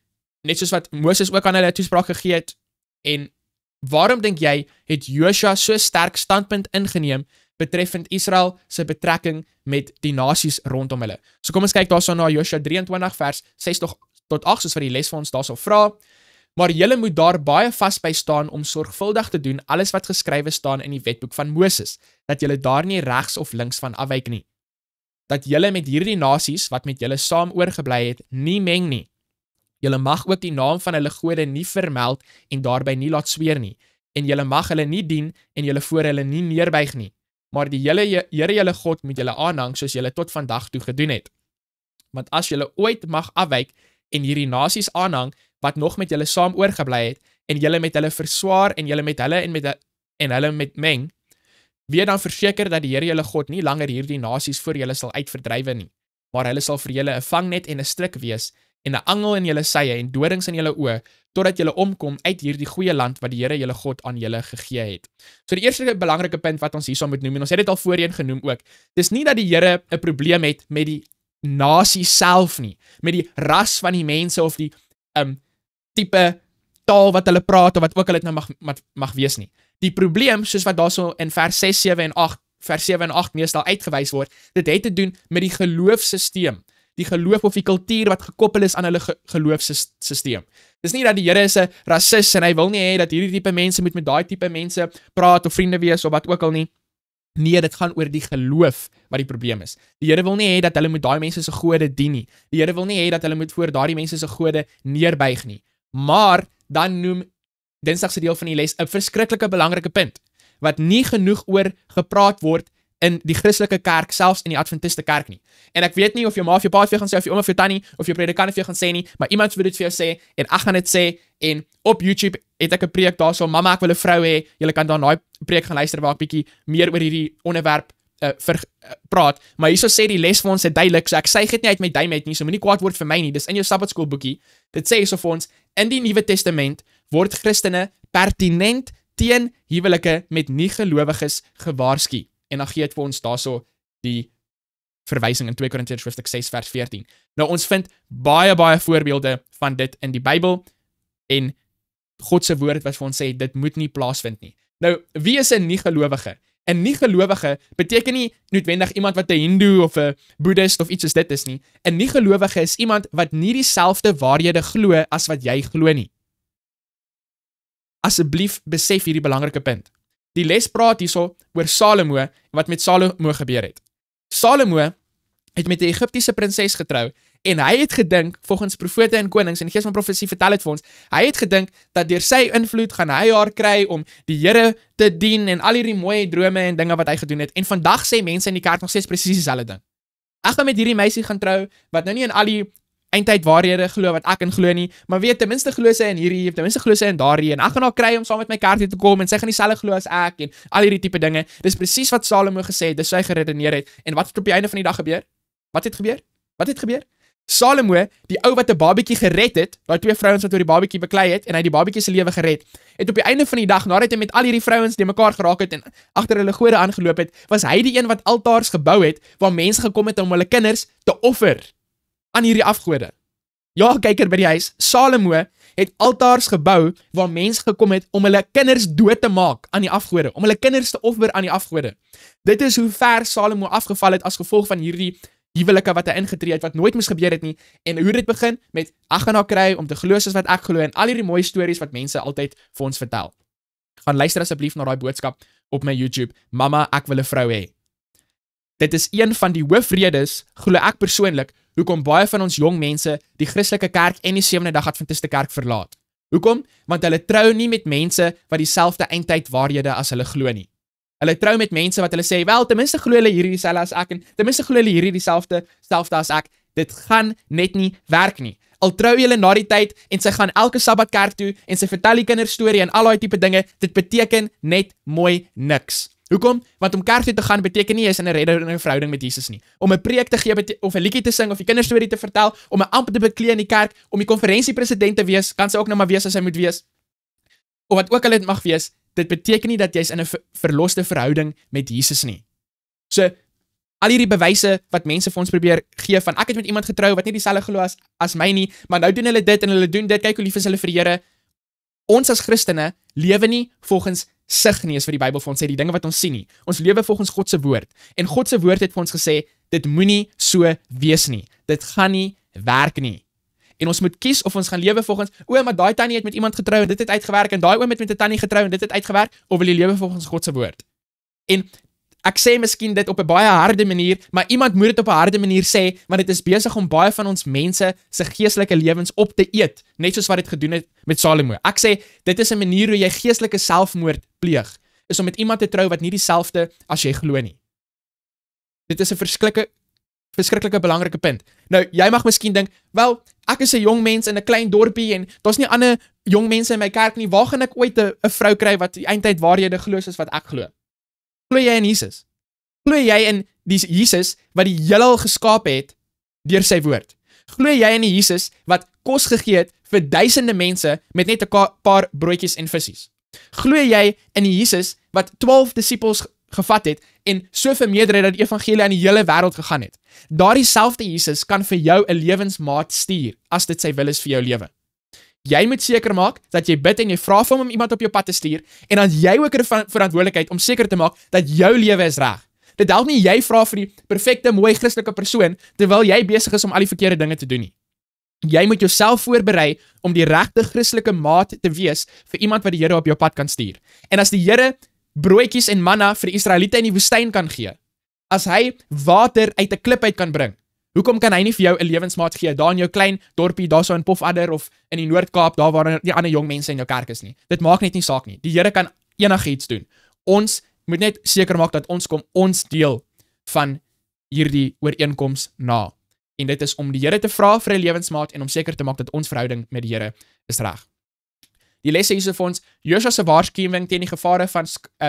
net soos wat Moses ook aan hulle toespraak gegee het, en waarom dink jy het Joshua so sterk standpunt ingeneem betreffend Israel se betrekking met die nasies rondom hulle? So kom ons kyk daarso na Joshua 23 vers 6 tot 8, soos wat die les vir ons daarso vra. Maar julle moet daar baie vas by staan om sorgvuldig te doen alles wat geskrywe staan in die wetboek van Moses, dat julle daar nie regs of links van afwyk nie. Dat julle met hierdie nasies wat met julle saam oorgebly het, nie meng nie. Julle mag ook die naam van hulle gode nie vermeld en daarby nie laat sweer nie. En julle mag hulle nie dien en julle voor hulle nie neerbuig nie. Maar die Here julle God moet julle aanhang soos julle tot vandag toe gedoen het. Want as julle ooit mag afwyk en hierdie nasies aanhang wat nog met julle saam oorgebly het en julle met hulle verswaar en julle met hulle en hulle met meng, weet dan verseker dat die Here julle God nie langer hierdie nasies voor julle sal uitverdrywe nie, maar hulle sal vir julle 'n vangnet en 'n strik wees en 'n angel in julle sye en dorings in julle oë, totdat julle omkom uit hierdie goeie land wat die Here julle God aan julle gegee het. So die eerste belangrike punt wat ons hierso moet noem, en ons het dit al voorheen genoem ook, dis nie dat die Here 'n probleem het met die nasie self nie, met die ras van die mense of die tipe taal wat hulle praat of wat ook al dit nou mag wees nie. Die probleem, soos wat daarso in vers 6, 7 en 8 meestal uitgewys word, dit het te doen met die geloofsisteem. Die geloof of die kultuur wat gekoppel is aan hulle geloofsisteem. Dis nie dat die Here is 'n rassist en hy wil nie hê dat hierdie tipe mense moet met daai tipe mense praat of vriende wees of wat ook al nie. Nee, dit gaan oor die geloof wat die probleem is. Die Here wil nie hê dat hulle moet daai mense se gode dien nie. Die Here wil nie hê dat hulle moet voor daardie mense se gode neerbuig nie. Maar dan noem Dinsdag se deel van die les 'n verskriklike belangrike punt wat nie genoeg oor gepraat word in die Christelike kerk, selfs in die Adventiste kerk nie. En ek weet nie of jou ma of jou pa vir jou gaan sê, of jou ouma of jou tannie, of jou predikant vir jou gaan sê nie, maar iemand wil dit vir jou sê, en ek gaan dit sê, en op YouTube het ek 'n preek daarso, mamma ek wil 'n vrou hê, julle kan dan daai preek gaan luister waar ek bietjie meer oor hierdie onderwerp praat, maar hierso sê die les vir ons dit duidelik, so ek sê dit nie uit my duim uit nie, so moenie kwaad word vir my nie, dis in jou Sabbatskoolboekie, dit sê hierso vir ons, in die Nuwe Testament word Christene pertinent teen huwelike met nie-gelowiges gewaarsku, en dan gee dit vir ons daarso die verwysing in 2 Korintiërs hoofstuk 6 vers 14. Nou ons vind baie voorbeelde van dit in die Bybel, en God se woord wat vir ons sê, dit moet nie plaasvind nie. Nou, wie is 'n nie-gelowige? 'n nie-gelowige beteken nie noodwendig iemand wat 'n Hindu of 'n Boeddhist of iets soos dit is nie. 'n nie-gelowige is iemand wat nie dieselfde waarhede glo as wat jy glo nie. Asseblief besef hierdie belangrike punt. Die les praat hierso oor Salomo, wat met Salomo gebeur het. Salomo het met 'n Egiptiese prinses getrou, en hy het gedink, volgens profete en konings, en die gees van profesie vertel het vir ons, hy het gedink, dat deur sy invloed gaan hy haar kry, om die Here te dien, en al hierdie mooi drome en dinge wat hy gedoen het, en vandag sê mense in die kerk nog steeds presies dieselfde ding. Ek gaan met hierdie meisie gaan trou, wat nou nie in al die eindtyd waarhede glo, wat ek in glo nie, maar weet, ten minste glo sy in hierdie, ten minste glo sy in daardie, en ek gaan haar kry om saam met my kerk te kom, en sy gaan dieselfde glo as ek, en al hierdie tipe dinge. Dis presies wat Salomo gesê het, dis sy geredeneer het, en wat het op die einde van die dag gebeur? Wat het gebeur? Salomo, die ou wat 'n babatjie gered het, daai twee vrouens wat oor die babatjie beklei het, en hy die babatjie se lewe gered, het op die einde van die dag, nadat hy met al hierdie vrouens die mekaar geraak het, en agter hulle gode aangeloop het, was hy die een wat altaars gebou het, waar mense gekom het om hulle kinders te offer, aan hierdie afgode. Ja, kyker by die huis, Salomo het altaars gebou, waar mense gekom het, om hulle kinders dood te maak, aan die afgode, om hulle kinders te offer aan die afgode. Dit is hoe ver Salomo afgeval het, as gevolg van hierdie huwelike wat hy ingetree het, wat nooit moes gebeur het nie, en hoe dit begin met, ek gaan haar kry, om te glo soos wat ek glo, en al hierdie mooie stories wat mense altyd vir ons vertel. Gaan luister asseblief na daai boodskap op my YouTube, Mama, ek wil 'n vrou hê. Dit is een van die hoofredes, glo ek persoonlik, hoekom baie van ons jong mense die Christelike kerk en die Sewende Dag Adventiste kerk verlaat. Hoekom? Want hulle trou nie met mense wat dieselfde eindtyd waarhede as hulle glo nie. Hulle trou met mense wat hulle sê, wel, ten minste glo hulle hierdie dieselfde as ek, en ten minste glo hulle hierdie dieselfde as ek. Dit gaan net nie werk nie. Al trou julle na die tyd, en sy gaan elke Sabbat kerk toe, en sy vertel die kinderstorie en al daai tipe dinge, dit beteken net mooi niks. Hoekom? Want om kerk toe te gaan beteken nie jy is in 'n reddende verhouding met Jesus nie. Om 'n preek te gee of 'n liedjie te sing of 'n kinderstorie te vertel, om 'n ampt te beklee in die kerk, om die konferensiepresident te wees, kan sy ook nou maar wees as sy moet wees. Of wat ook al dit mag wees, dit beteken nie dat jy is in 'n verloste verhouding met Jesus nie. So, al hierdie bewyse wat mense vir ons probeer gee van ek het met iemand getrou wat nie dieselfde glo as my nie, maar nou doen hulle dit en hulle doen dit, kyk hoe lief is hulle vir die Here. Ons as Christene lewe nie volgens sig nie, is vir die Bybel vir ons sê, die dinge wat ons sien nie. Ons lewe volgens God se woord. En God se woord het vir ons gesê, dit moenie so wees nie. Dit gaan nie werk nie. En ons moet kies of ons gaan lewe volgens, maar daai tannie het met iemand getrou en dit het uitgewerk, en daai oom het met 'n tannie getrou en dit het uitgewerk, of wil jy lewe volgens God se woord? En ek sê miskien dit op 'n baie harde manier, maar iemand moet dit op 'n harde manier sê, want dit is besig om baie van ons mense se geestelike lewens op te eet, net soos wat dit gedoen het met Salomo. Ek sê, dit is 'n manier hoe jy geestelike selfmoord pleeg, is om met iemand te trou wat nie dieselfde as jy glo nie. Dit is 'n verskriklike belangrike punt. Nou, jy mag miskien dink, wel, ek is 'n jong mens in 'n klein dorpie en daar's nie ander jong mense in my kerk nie, waar gaan ek ooit 'n vrou kry wat die eindtyd waarhede glo soos wat ek glo? Glo jy in Jesus? Glo jy in die Jesus wat die heelal geskaap het deur sy woord? Glo jy in die Jesus wat kos gegee het vir duisende mense met net 'n paar broodjies en visse? Glo jy in die Jesus wat 12 disippels gevat het en so vermeerder het dat die evangelie aan die hele wêreld gegaan het? Daardie selfde Jesus kan vir jou 'n lewensmaat stuur as dit sy wil is vir jou lewe. Jy moet seker maak dat jy bid en jy vra vir hom om iemand op jou pad te stuur, en dan jy ook 'n verantwoordelikheid om seker te maak dat jou lewe is reg. Dit help nie jy vra vir die perfekte, mooi Christelike persoon terwyl jy besig is om al die verkeerde dinge te doen nie. Jy moet jouself voorberei om die regte Christelike maat te wees vir iemand wat die Here op jou pad kan stuur. En as die Here broodjies en manna vir die Israeliete in die woestyn kan gee, as hy water uit 'n klip uit kan bring, hoekom kan hy nie vir jou 'n lewensmaat gee, daar in jou klein dorpie, daar so in Pofadder of in die Noord-Kaap, daar waar die ander jong mense in jou kerk is nie? Dit maak net nie saak nie. Die Here kan enigiets doen. Ons moet net seker maak dat ons kom ons deel van hierdie ooreenkoms na. En dit is om die Here te vra vir 'n lewensmaat en om seker te maak dat ons verhouding met die Here is reg. Die les sê hier vir ons, Josua se waarskuwing teen die gevare van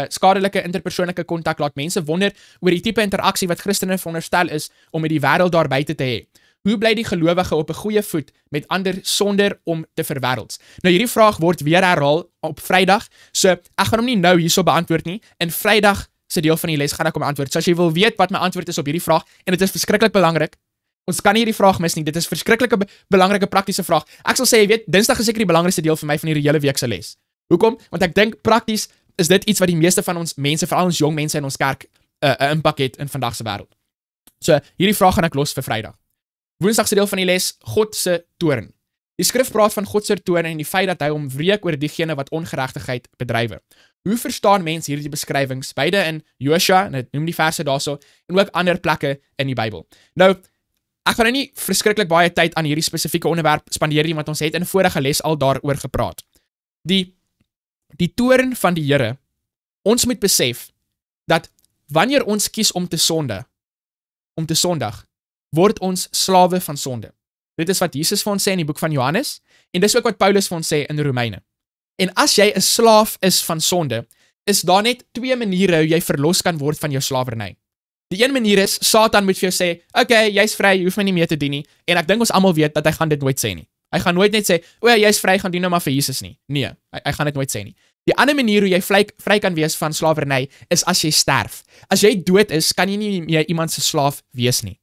skadelike interpersoonlike kontak laat mense wonder oor die tipe interaksie wat Christene veronderstel is om met die wêreld daar buite te hê. Hoe bly die gelowige op 'n goeie voet met ander sonder om te verwêrelds? Nou hierdie vraag word weer herhaal op Vrydag, so ek gaan hom nie nou hierso beantwoord nie. In Vrydag se deel van die les gaan ek hom antwoord. So as jy wil weet wat my antwoord is op hierdie vraag, en dit is verskriklik belangrik, ons kan nie hierdie vraag mis nie, dit is 'n verskriklike belangrike praktiese vraag. Ek sal sê, jy weet, Dinsdag is seker die belangrikste deel vir my van hierdie hele week se les. Hoekom? Want ek dink prakties is dit iets wat die meeste van ons mense, veral ons jong mense in ons kerk, 'n impak het in vandag se wêreld. So hierdie vraag gaan ek los vir Vrydag. Woensdag se deel van die les, God se toorn. Die skrif praat van God se toorn en die feit dat hy hom wreek oor diegene wat ongeregtigheid bedrywe. Hoe verstaan mense hierdie beskrywings, beide in Josua, en dit noem die verse daarso, en ook ander plekke in die Bybel? Nou, ek gaan nou nie verskriklik baie tyd aan hierdie spesifieke onderwerp spandeer nie, want ons het in 'n vorige les al daaroor gepraat. Die toorn van die Here, ons moet besef dat wanneer ons kies om te sondig, word ons slawe van sonde. Dit is wat Jesus vir ons sê in die boek van Johannes, en dis ook wat Paulus vir ons sê in Romeine. En as jy 'n slaaf is van sonde, is daar net 2 maniere hoe jy verlos kan word van jou slawerny. Die een manier is, Satan moet vir jou sê, okay, jy's vry, jy hoef my nie meer te dien nie, en ek dink ons almal weet dat hy gaan dit nooit sê nie. Hy gaan nooit net sê, o, jy's vry, gaan dien nou maar vir Jesus nie. Nee, hy gaan dit nooit sê nie. Die ander manier hoe jy vry kan wees van slawerny, is as jy sterf. As jy dood is, kan jy nie meer iemand se slaaf wees nie.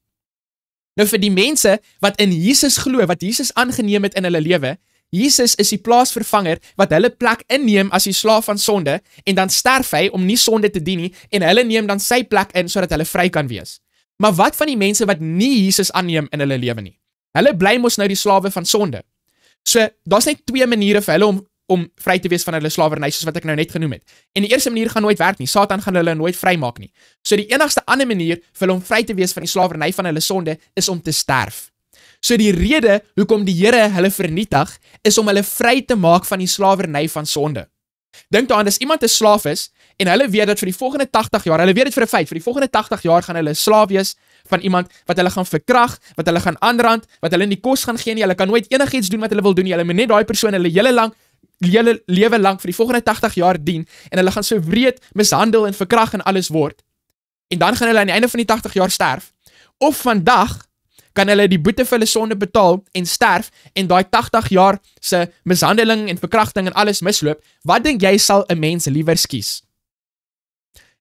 Nou vir die mense wat in Jesus glo, wat Jesus aangeneem het in hulle lewe, Jesus is die plaasvervanger wat hulle plek inneem as die slaaf van sonde, en dan sterf hy om nie sonde te dien nie, en hulle neem dan sy plek in sodat hulle vry kan wees. Maar wat van die mense wat nie Jesus aanneem in hulle lewe nie? Hulle bly mos nou die slawe van sonde. So, daar's net 2 maniere vir hulle om vry te wees van hulle slawerny, soos wat ek nou net genoem het. En die eerste manier gaan nooit werk nie. Satan gaan hulle nooit vrymaak nie. So die enigste ander manier vir hulle om vry te wees van die slawerny van hulle sonde is om te sterf. So die rede hoekom die Here hulle vernietig, is om hulle vry te maak van die slawerny van sonde. Dink daaraan, as iemand 'n slaaf is, en hulle weet dat vir die volgende 80 jaar, hulle weet dit vir 'n feit, vir die volgende 80 jaar gaan hulle 'n slaaf wees van iemand wat hulle gaan verkrag, wat hulle gaan aanrand, wat hulle nie kos gaan gee nie, hulle kan nooit enigiets doen wat hulle wil doen nie, hulle moet net daai persoon hulle hele lewe lank vir die volgende 80 jaar dien, en hulle gaan so wreed mishandel en verkrag en alles word, en dan gaan hulle aan die einde van die 80 jaar sterf, of vandag kan hulle die boete vir hulle sonde betaal en sterf, en daai 80 jaar se mishandeling en verkrachting en alles misloop. Wat dink jy sal 'n mens liewer kies?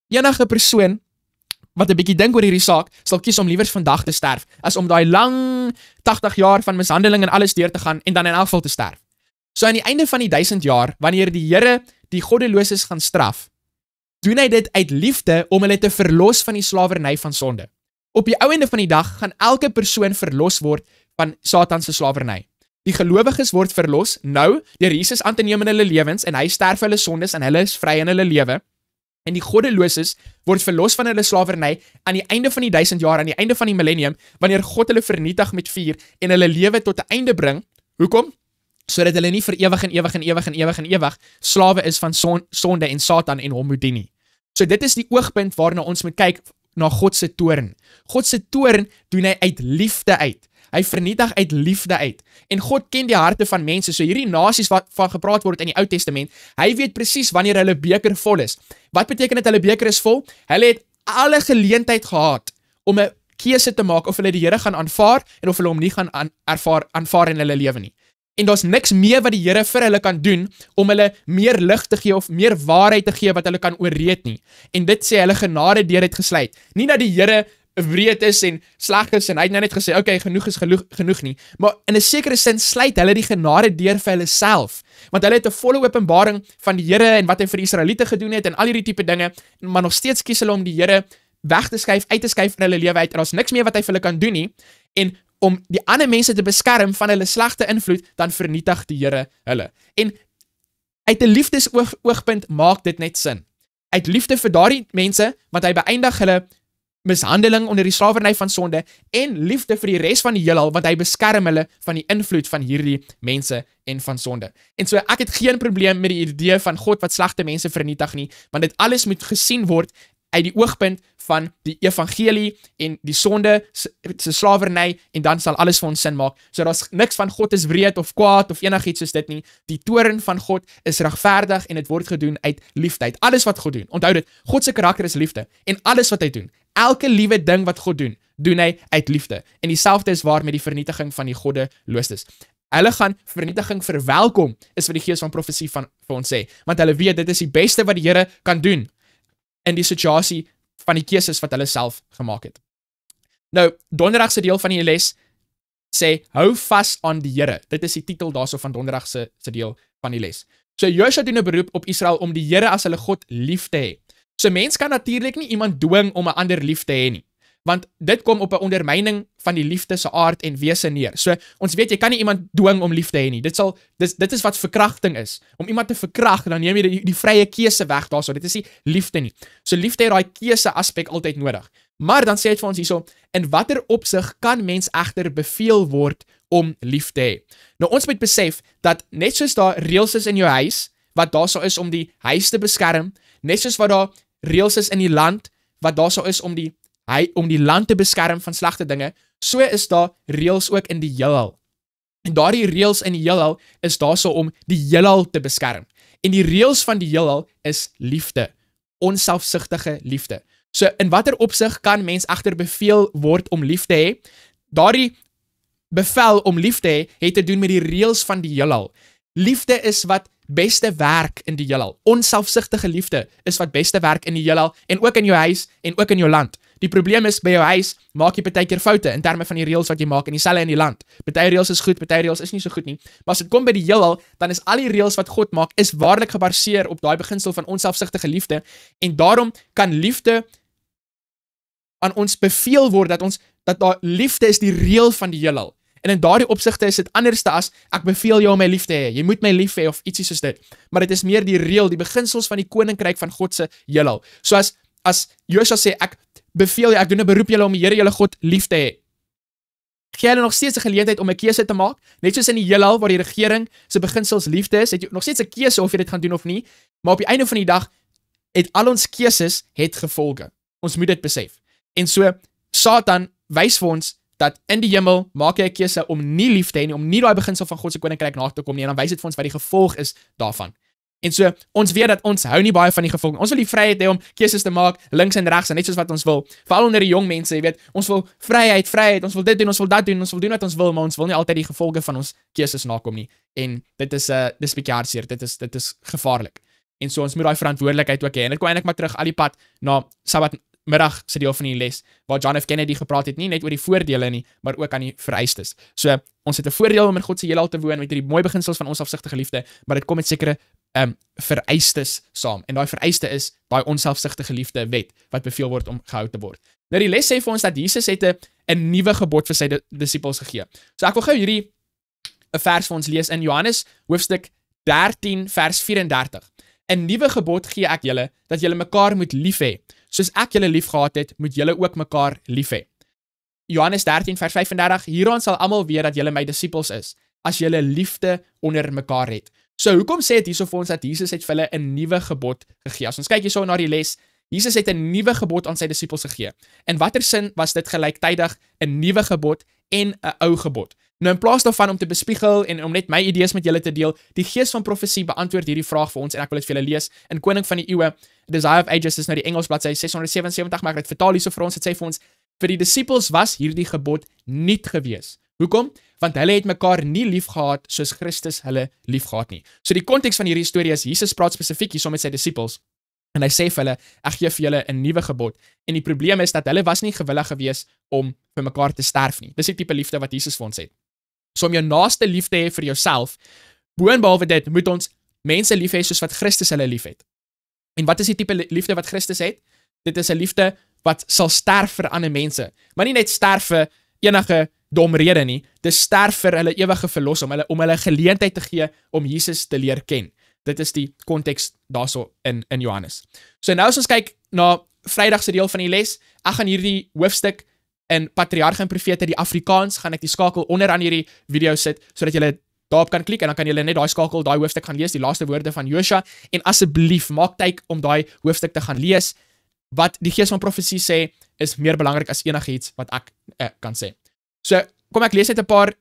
Enige persoon wat 'n bietjie dink oor hierdie saak, sal kies om liewer vandag te sterf, as om daai lang 80 jaar van mishandeling en alles deur te gaan, en dan in elk geval te sterf. So aan die einde van die 1000 jaar, wanneer die Here die goddeloses gaan straf, doen hy dit uit liefde om hulle te verlos van die slawerny van sonde. Op die ou einde van die dag gaan elke persoon verlos word van Satan se slawerny. Die gelowiges word verlos nou deur Jesus aan te neem in hulle lewens, en hy sterf hulle sondes en hulle is vry in hulle lewe. En die goddeloses word verlos van hulle slawerny aan die einde van die 1000 jaar, aan die einde van die millennium, wanneer God hulle vernietig met vuur en hulle lewe tot 'n einde bring. Hoekom? Sodat hulle nie vir ewig slawe is van sonde en Satan en hom moet dien nie. So dit is die oogpunt waarna ons moet kyk, na God se toorn. God se toorn doen hy uit liefde uit. Hy vernietig uit liefde uit. En God ken die harte van mense. So hierdie nasies wat van gepraat word in die Ou Testament, hy weet presies wanneer hulle beker vol is. Wat beteken dit hulle beker is vol? Hulle het alle geleentheid gehad om 'n keuse te maak of hulle die Here gaan aanvaar en of hulle hom nie gaan aanvaar in hulle lewe nie. En daar's niks meer wat die Here vir hulle kan doen om hulle meer lig te gee of meer waarheid te gee wat hulle kan oorreed nie. En dit sê hulle genade deur het gesluit. Nie dat die Here wreed is en sleg is en hy het nou net gesê, okay, genoeg is genoeg nie. Maar in 'n sekere sin sluit hulle die genade deur vir hulle self. Want hulle het 'n volle openbaring van die Here en wat hy vir die Israeliete gedoen het en al hierdie tipe dinge, maar nog steeds kies hulle om die Here weg te skuif, uit te skuif in hulle lewe uit. En daar's niks meer wat hy vir hulle kan doen nie. En om die ander mense te beskerm van hulle slegte invloed, dan vernietig die Here hulle. En uit 'n liefdesoogpunt maak dit net sin. Uit liefde vir daardie mense, want hy beëindig hulle mishandeling onder die slawerny van sonde, en liefde vir die res van die heelal, want hy beskerm hulle van die invloed van hierdie mense en van sonde. En so ek het geen probleem met die idee van God wat slegte mense vernietig nie, want dit alles moet gesien word uit die oogpunt van die evangelie en die sonde se slawerny en dan sal alles vir ons sin maak. So daar's niks van God is wreed of kwaad of enigiets soos dit nie. Die toorn van God is regverdig en dit word gedoen uit liefde. Uit alles wat God doen. Onthou dit, God se karakter is liefde en alles wat hy doen, elke liewe ding wat God doen hy uit liefde. En dieselfde is waar met die vernietiging van die goddeloostes. Hulle gaan vernietiging verwelkom, is wat die gees van profesie vir ons sê, want hulle weet dit is die beste wat die Here kan doen in die situasie van die keuses wat hulle self gemaak het. Nou, donderdag se deel van die les sê, hou vas aan die Here. Dit is die titel daarso van donderdag se deel van die les. So Josua doen 'n beroep op Israel om die Here as hulle God lief te hê. So mens kan natuurlik nie iemand dwing om 'n ander lief te hê nie, want dit kom op 'n ondermyning van die liefde se aard en wese neer. So ons weet jy kan nie iemand dwing om lief te hê nie. Dit is wat verkrachting is. Om iemand te verkrag, dan neem jy die vrye keuse weg daarso. Dit is nie liefde nie. So liefde het daai keuse aspek altyd nodig. Maar dan sê dit vir ons hierso, in watter opsig kan mens egter beveel word om lief te hê? Nou ons moet besef dat net soos daar reëls is in jou huis wat daarso is om die huis te beskerm, net soos wat daar reëls is in die land wat daarso is om die land te beskerm van slegte dinge, so is daar reëls ook in die heelal. En daardie reëls in die heelal is daarso om die heelal te beskerm. En die reëls van die heelal is liefde, onselfsugtige liefde. So in watter opsig kan mens egter beveel word om lief te hê? Daardie bevel om lief te hê het te doen met die reëls van die heelal. Liefde is wat beste werk in die heelal. Onselfsugtige liefde is wat beste werk in die heelal en ook in jou huis en ook in jou land. Die probleem is by jou huis maak jy baie keer foute in terme van die reëls wat jy maak en dieselfde in die land. Baie reëls is goed, baie reëls is nie so goed nie. Maar as dit kom by die heelal, dan is al die reëls wat God maak is waarlik gebaseer op daai beginsel van onselfsugtige liefde en daarom kan liefde aan ons beveel word dat daar liefde is die reël van die heelal. En in daardie opsigte is dit anderste as ek beveel jou om my lief te hê. Jy moet my lief hê of ietsie soos dit. Maar dit is meer die reël, die beginsels van die koninkryk van God se heelal. So as Josua sê ek beveel jy, ek doen 'n beroep julle om die Here julle God lief te hê. Gee hulle nog steeds 'n geleentheid om 'n keuse te maak, net soos in die heelal waar die regering se beginsels liefde is, het jy nog steeds 'n keuse of jy dit gaan doen of nie, maar op die einde van die dag het al ons keuses het gevolge. Ons moet dit besef. En so Satan wys vir ons dat in die hemel maak jy 'n keuse om nie lief te hê nie, om nie daai beginsel van God se koninkryk na te kom nie, en dan wys dit vir ons wat die gevolg is daarvan. En so, ons weet dat ons hou nie baie van die gevolg. Ons wil die vryheid hê om keuses te maak, links en regs, en net soos wat ons wil. Veral onder die jong mense, jy weet, ons wil vryheid, ons wil dit doen, ons wil dat doen, ons wil doen wat ons wil, maar ons wil nie altyd die gevolge van ons keuses nakom nie. En dit is bietjie hartseer, dit is gevaarlik. En so, ons moet daai verantwoordelikheid ook hê. En dit kom eintlik maar terug al die pad na Sabbatmiddag se deel van die les, waar John F. Kennedy gepraat het, nie net oor die voordele nie, maar ook aan die vereistes. So, ons het 'n voordeel om in God se heelal te woon met hierdie mooi beginsels van onselfsugtige liefde, maar dit kom met sekere vereistes saam. En daai vereiste is daai onselfsugtige liefde wet wat beveel word om gehou te word. Nou die les sê vir ons dat Jesus het 'n nuwe gebod vir sy disippels gegee. So ek wil gou hierdie 'n vers vir ons lees in Johannes hoofstuk 13 vers 34. 'n Nuwe gebod gee ek julle dat julle mekaar moet lief hê. Soos ek julle lief gehad het, moet julle ook mekaar lief hê. Johannes 13 vers 35. Hieraan sal almal weet dat julle my disippels is, as julle liefde onder mekaar het. So hoekom sê dit hierso vir ons dat Jesus het vir hulle 'n nuwe gebod gegee? As ons kyk hierso na die les, Jesus het 'n nuwe gebod aan sy disippels gegee. In watter sin was dit gelyktydig 'n nuwe gebod en 'n ou gebod? Nou in plaas daarvan om te bespiegel en om net my idees met julle te deel, die gees van profesie beantwoord hierdie vraag vir ons en ek wil dit vir julle lees in Koning van die Eeue, Desire of Ages is nou die Engels bladsy 677, maar ek het vertaal hierso vir ons. Dit sê vir ons, vir die disippels was hierdie gebod nuut gewees. Hoekom? Want hulle het mekaar nie lief gehad soos Christus hulle lief gehad nie. So die konteks van hierdie storie is Jesus praat spesifiek hierso met sy disippels en hy sê vir hulle, ek gee vir julle 'n nuwe gebod. En die probleem is dat hulle was nie gewillig gewees om vir mekaar te sterf nie. Dis die tipe liefde wat Jesus vir ons het. So om jou naaste lief te hê vir jouself, boonbehalwe dit, moet ons mense lief hê soos wat Christus hulle lief het. En wat is die tipe liefde wat Christus het? Dit is 'n liefde wat sal sterf vir ander mense. Maar nie net sterf vir enige dom rede nie, dis sterf vir hulle ewige verlos, om hulle geleentheid te gee om Jesus te leer ken. Dit is die konteks daarso in Johannes. So nou as ons kyk na Vrydag se deel van die les, ek gaan hierdie hoofstuk in Patriarge en Profete, die Afrikaans, gaan ek die skakel onder aan hierdie video sit, sodat julle daarop kan klik en dan kan julle net daai skakel, daai hoofstuk gaan lees, die laaste woorde van Josua, en asseblief maak tyd om daai hoofstuk te gaan lees. wat die gees van profesie sê, is meer belangrik as enigiets wat ek kan sê. So, kom ek lees net 'n paar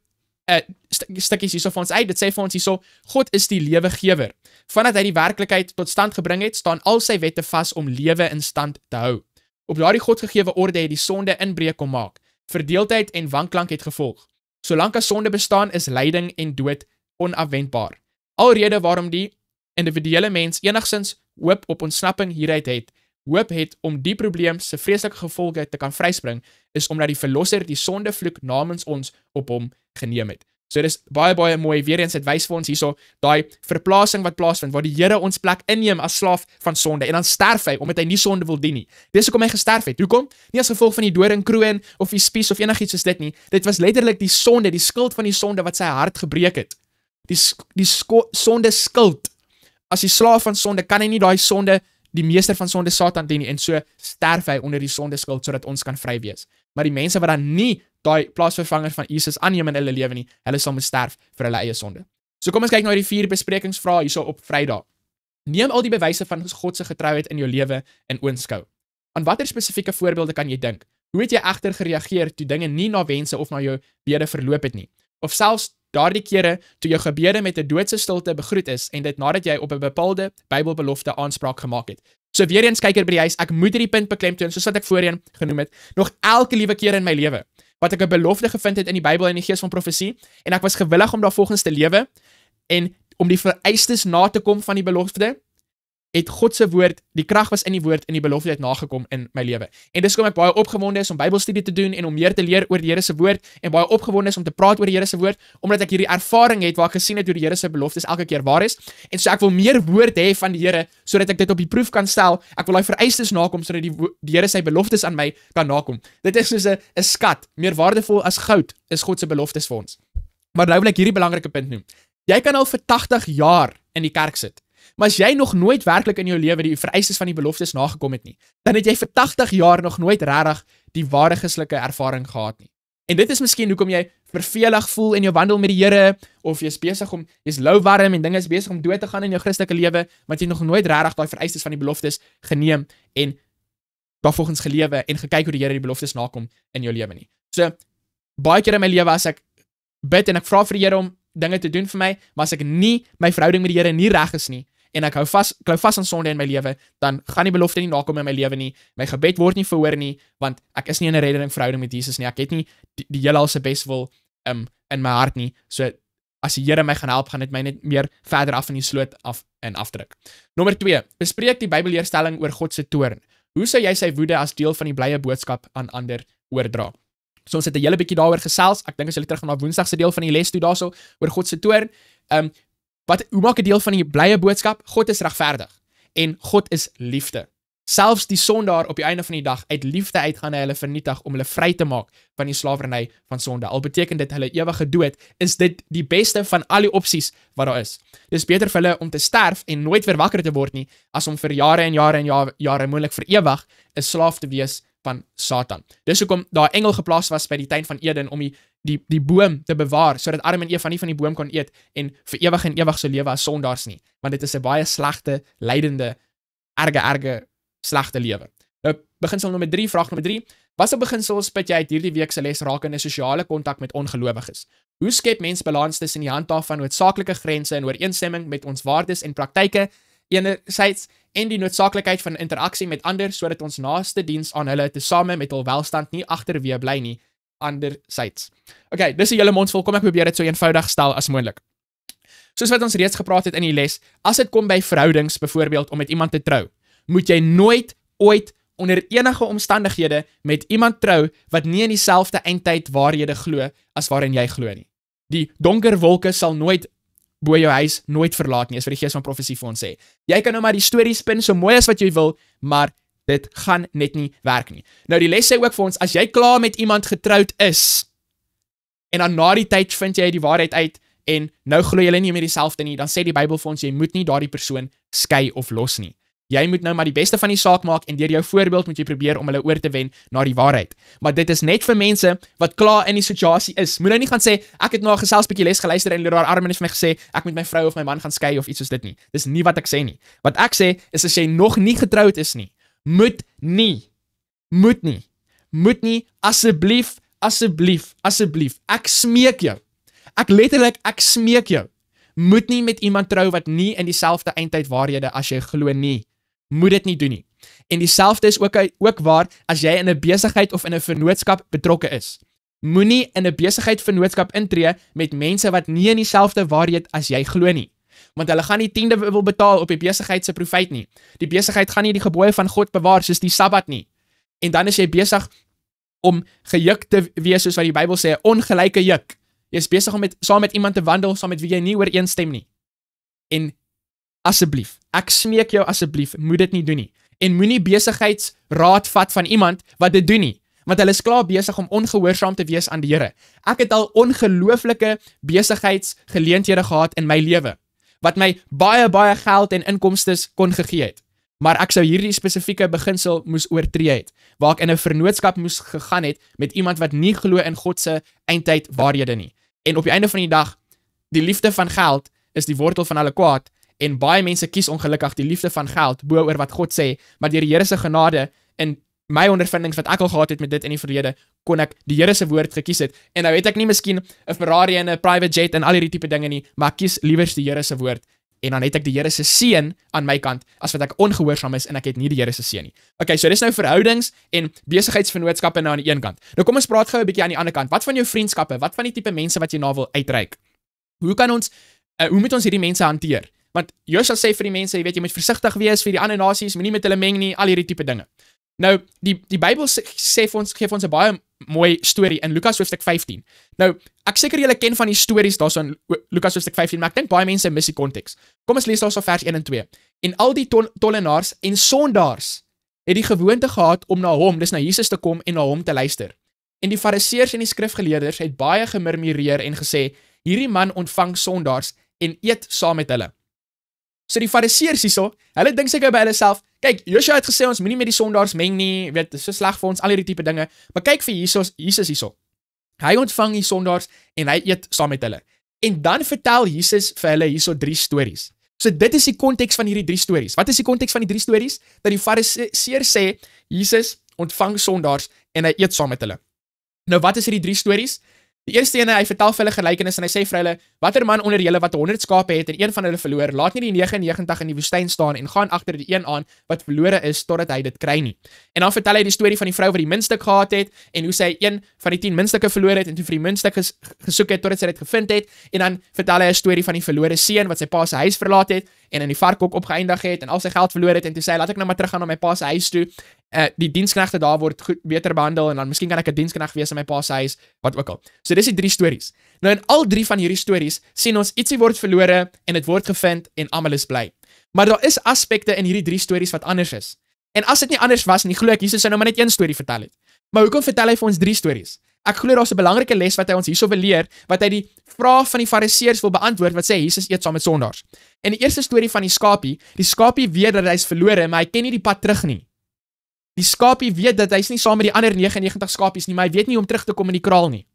stukkies hierso vir ons uit. Dit sê vir ons hierso, God is die lewegewer. Vandat hy die werklikheid tot stand gebring het, staan al sy wette vas om lewe in stand te hou. Op daardie Godgegewe orde het die sonde inbreuk kom maak. Verdeeldheid en wanklank het gevolg. Solank as sonde bestaan, is lyding en dood onafwendbaar. Alrede waarom die individuele mens enigsins hoop op ontsnapping hieruit het, hoop het om die probleem se vreeslike gevolge te kan vryspring, is omdat die verlosser die sondevloek namens ons op hom geneem het. So dis baie mooi, weer eens het wys vir ons hierso, daai verplasing wat plaasvind, waar die Here ons plek inneem as slaaf van sonde, en dan sterf hy, omdat hy nie sonde wil dien nie. Dis hoekom hy gesterf het. Hoekom? Nie as gevolg van die doringkroon, of die spies, of enigiets soos dit nie. Dit was letterlik die sonde, die skuld van die sonde, wat sy hart gebreek het. Die sonde skuld. As die slaaf van sonde, kan hy nie daai sonde, die meester van sonde Satan dien nie, en so sterf hy onder die sonde skuld, sodat ons kan vry wees. Maar die mense wat dan nie daai plaasvervanger van Jesus aanneem in hulle lewe nie, hulle sal moet sterf vir hulle eie sonde. So kom ons kyk na die 4 besprekingsvrae hierso op Vrydag. Neem al die bewyse van God se getrouheid in jou lewe in oënskou. Aan watter spesifieke voorbeelde kan jy dink? Hoe het jy egter gereageer toe dinge nie na wense of na jou bede verloop het nie? Of selfs daardie kere toe jou gebede met 'n doodse stilte begroet is en dit nadat jy op 'n bepaalde Bybelbelofte aanspraak gemaak het. So weer eens kyker by die huis, ek moet hierdie punt beklemtoon, soos wat ek voorheen genoem het, nog elke liewe keer in my lewe, wat ek 'n belofte gevind het in die Bybel en die gees van profesie, en ek was gewillig om daarvolgens te lewe, en om die vereistes na te kom van die belofte, het God se woord, die krag was in die woord en die belofte het nagekom in my lewe. En dis hoekom ek baie opgewonde is om Bybelstudie te doen en om meer te leer oor die Here se woord en baie opgewonde is om te praat oor die Here se woord, omdat ek hierdie ervaring het waar ek gesien het hoe die Here se beloftes elke keer waar is. En so ek wil meer woord hê van die Here sodat ek dit op die proef kan stel. Ek wil daai vereistes nakom sodat die Here sy beloftes aan my kan nakom. Dit is soos 'n skat, meer waardevol as goud is God se beloftes vir ons. Maar nou wil ek hierdie belangrike punt noem. Jy kan al vir 80 jaar in die kerk sit. Maar as jy nog nooit werklik in jou lewe die vereistes van die beloftes nagekom het nie, dan het jy vir 80 jaar nog nooit regtig die ware Christelike ervaring gehad nie. En dit is miskien hoekom jy vervelig voel in jou wandel met die Here, of jy's besig om, jy's lou warm en dinge is besig om dood te gaan in jou Christelike lewe, want jy nog nooit regtig daai vereistes van die beloftes geneem en daarvolgens gelewe en gekyk hoe die Here die beloftes nakom in jou lewe nie. So, baie keer in my lewe as ek bid en ek vra vir die Here om dinge te doen vir my, maar as ek nie, my verhouding met die Here nie reg is nie, en ek klou vas aan sonde in my lewe, dan gaan die belofte nie nakom in my lewe nie, my gebed word nie verhoor nie, want ek is nie in 'n redding verhouding met Jesus nie, ek het nie die heelal se beswil in my hart nie, so as die Here my gaan help, gaan dit my net meer verder af in die sloot afdruk. Nommer 2, bespreek die Bybelleerstelling oor God se toorn. Hoe sou jy sy woede as deel van die blye boodskap aan ander oordra? So ons het 'n hele bietjie daaroor gesels, ek dink as jy terug gaan na Woensdag se deel van die les toe daarso, oor God se toorn, hoe maak 'n deel van die blye boodskap? God is regverdig en God is liefde. Selfs die sondaar op die einde van die dag uit liefde uit gaan hy hulle vernietig om hulle vry te maak van die slawerny van sonde. Al beteken dit hulle ewige dood, is dit die beste van al die opsies wat daar is. Dis beter vir hulle om te sterf en nooit weer wakker te word nie, as om vir jare en jare en jare moontlik vir ewig 'n slaaf te wees van Satan. Dis hoekom daar 'n engel geplaas was by die tuin van Eden om die boom te bewaar, sodat Adam en Eva nie van die boom kon eet en vir ewig en ewig sou lewe as sondaars nie, want dit is 'n baie slegte, lydende, erge slegte lewe. Nou, beginsel nommer 3, vraag nommer 3, watter beginsels put jy uit hierdie week se les rakende sosiale kontak met ongelowiges? Hoe skep mens balans tussen die handhaaf van noodsaaklike grense in ooreenstemming met ons waardes en praktyke enerzijds en die noodsaaklikheid van interaksie met ander sodat ons naaste diens aan hulle tesame met hul welstand nie agterweë bly nie anderzijds. Okay, dis 'n hele mondvol, kom ek probeer dit so eenvoudig stel as moontlik. Soos wat ons reeds gepraat het in die les, as dit kom by verhoudings, byvoorbeeld om met iemand te trou, moet jy nooit ooit onder enige omstandighede met iemand trou wat nie in dieselfde eindtyd waarhede glo as waarin jy glo nie. Die donker wolke sal nooit bo jou huis nooit verlaat nie, is wat die gees van profesie vir ons sê. Jy kan nou maar die storie spin so mooi as wat jy wil, maar dit gaan net nie werk nie. Nou die les sê ook vir ons, as jy klaar met iemand getroud is, en dan na die tyd vind jy die waarheid uit, en nou glo julle nie meer dieselfde nie, dan sê die Bybel vir ons, jy moet nie daardie persoon skei of los nie. Jy moet nou maar die beste van die saak maak, en deur jou voorbeeld moet jy probeer om hulle oor te wen na die waarheid. Maar dit is net vir mense wat klaar in die situasie is. Moet nou nie gaan sê, ek het na 'n geselsbietjie les geluister en daar Armin het vir my gesê, ek moet my vrou of my man gaan skei of iets soos dit nie. Dis nie wat ek sê nie. Wat ek sê, is as jy nog nie getroud is nie, Moet nie. Moet nie. Moet nie, asseblief, asseblief, asseblief. Ek smeek jou. Ek smeek jou. Moet nie met iemand trou wat nie in dieselfde eindtyd waarhede as jy glo nie. Moet dit nie doen nie. En dieselfde is ook waar as jy in 'n besigheid of in 'n vennootskap betrokke is. Moenie in 'n besigheid vennootskap intree met mense wat nie in dieselfde waarheid as jy glo nie. Want hulle gaan nie 10de wil betaal op die besigheid se profit nie. Die besigheid gaan nie die gebooie van God bewaar soos die Sabbat nie. En dan is jy besig om gejuk te wees soos wat die Bybel sê, 'n ongelyke juk. Jy is besig om saam met iemand te wandel saam met wie jy nie ooreenstem nie. En asseblief, ek smeek jou asseblief, moet dit nie doen nie. En moenie besigheidsraad vat van iemand wat dit doen nie, want hulle is klaar besig om ongehoorsaam te wees aan die Here. Ek het al ongelooflike besigheidsgeleenthede gehad in my lewe, wat my baie geld en inkomstes kon gegee het. Maar ek sou hierdie spesifieke beginsel moes oortree het, waar ek in 'n vennootskap moes gegaan het met iemand wat nie glo in God se eindtyd waarhede nie. En op die einde van die dag, die liefde van geld is die wortel van alle kwaad, en baie mense kies ongelukkig die liefde van geld bo oor wat God sê, maar deur die Here se genade in my ondervindings wat ek al gehad het met dit in die verlede, kon ek die Here se woord gekies het. En nou het ek nie miskien 'n Ferrari en 'n private jet en al hierdie tipe dinge nie, maar ek kies liewers die Here se woord. En dan het ek die Here se seën aan my kant, as wat ek ongehoorsaam is en ek het nie die Here se seën nie. Okay, so dis nou verhoudings en besigheidsvennootskappe nou aan die een kant. Nou kom ons praat gou 'n bietjie aan die ander kant. Wat van jou vriendskappe? Wat van die tipe mense wat jy na wil uitreik? Hoe moet ons hierdie mense hanteer? Want Josua sê vir die mense, jy weet, jy moet versigtig wees vir die ander nasies, moenie met hulle meng nie, al hierdie tipe dinge. Nou, die Bybel gee vir ons 'n baie mooi storie in Lukas hoofstuk 15. Nou, ek seker julle ken van die stories daarso in Lukas hoofstuk 15, maar ek dink baie mense mis die konteks. Kom ons lees daarso vers 1 en 2. En al die tollenaars en sondaars het die gewoonte gehad om na hom, dis na Jesus te kom en na hom te luister. En die fariseërs en die skrifgeleerders het baie gemurmureer en gesê, hierdie man ontvang sondaars en eet saam met hulle. So die fariseërs hierso, hulle dink seker by hulle self, kyk, Joshua het gesê ons moenie met die sondaars meng nie, weet, dis so sleg vir ons, al hierdie tipe dinge, maar kyk vir Jesus hierso. Hy ontvang die sondaars en hy eet saam met hulle. En dan vertel Jesus vir hulle hierso 3 stories. So dit is die konteks van hierdie 3 stories. Wat is die konteks van die 3 stories? Dat die fariseërs sê, Jesus ontvang sondaars en hy eet saam met hulle. Nou wat is hierdie 3 stories? Die eerste ene, hy vertel vir hulle gelykenis en hy sê vir hulle, watter man onder julle wat 100 skape het en een van hulle verloor, laat nie die 99 in die woestyn staan en gaan agter die een aan wat verlore is totdat hy dit kry nie. En dan vertel hy die storie van die vrou wat die muntstuk gehad het en hoe sy een van die 10 muntstukke verloor het en toe vir die muntstuk gesoek het totdat sy dit gevind het. En dan vertel hy 'n storie van die verlore seun wat sy pa se huis verlaat het en in die varkhok opgeëindig het en al sy geld verloor het en toe sê hy, laat ek nou maar teruggaan na my pa se huis toe. Die diensknegte daar word goed beter behandel en dan miskien kan ek 'n diensknegt wees in my pa se huis, wat ook al. So dis die 3 stories. Nou in al 3 van hierdie stories sien ons ietsie word verlore en dit word gevind en almal is bly. Maar daar is aspekte in hierdie 3 stories wat anders is. En as dit nie anders was nie, glo ek Jesus sou nou maar net een storie vertel het. Maar hoekom vertel hy vir ons 3 stories? Ek glo daar's 'n belangrike les wat hy ons hierso wil leer, wat hy die vraag van die fariseërs wil beantwoord wat sê Jesus eet saam met sondaars. En die eerste storie van die skapie weet dat hy's verlore, maar hy ken nie die pad terug nie. Die skapie weet dat hy's nie saam met die ander 99 skapies nie, maar hy weet nie om terug te kom in die kraal nie.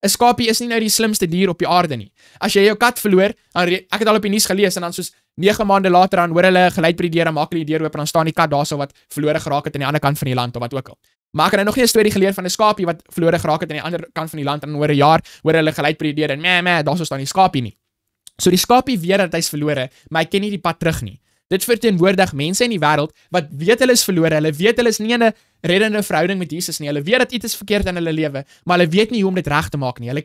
'n Skapie is nie nou die slimste dier op die aarde nie. As jy jou kat verloor, ek het al op die nuus gelees en dan soos 9 maande later dan hoor hulle geluid by die deur en maak hulle die deur oop en dan staan die kat daarso wat verlore geraak het aan die ander kant van die land of wat ook al. Maar ek het nou nog nie 'n storie geleer van 'n skapie wat verlore geraak het aan die ander kant van die land en oor 'n jaar hoor hulle geluid by die deur en daarso staan die skapie nie. So die skapie weet dat hy's verlore, maar hy ken nie die pad terug nie. Dit verteenwoordig mense in die wêreld wat weet hulle is verlore, hulle weet hulle is nie in 'n reddende verhouding met Jesus nie. Hulle weet dat iets is verkeerd in hulle lewe, maar hulle weet nie hoe om dit reg te maak nie. Hulle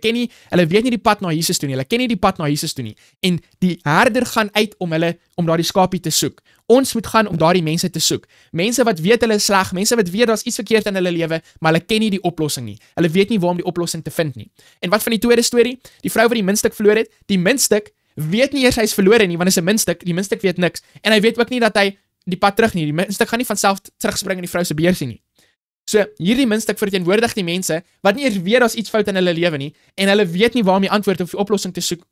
weet nie die pad na Jesus toe nie. Hulle ken nie die pad na Jesus toe nie. En die herder gaan uit om daardie skapie te soek. Ons moet gaan om daardie mense te soek. Mense wat weet hulle is sleg, mense wat weet daar's iets verkeerd in hulle lewe, maar hulle ken nie die oplossing nie. Hulle weet nie waar om die oplossing te vind nie. En wat van die tweede storie? Die vrou wat die muntstuk verloor het, die muntstuk weet nie eers hy's verlore nie, want dit is 'n muntstuk, die muntstuk weet niks. En hy weet ook nie dat hy die pad terug nie. Die muntstuk gaan nie van self terugspring in die vrou se beursie nie. So, hierdie muntstuk verteenwoordig die mense wat nie eers weet daar's iets fout in hulle lewe nie en hulle weet nie waar om die antwoord of die oplossing te soek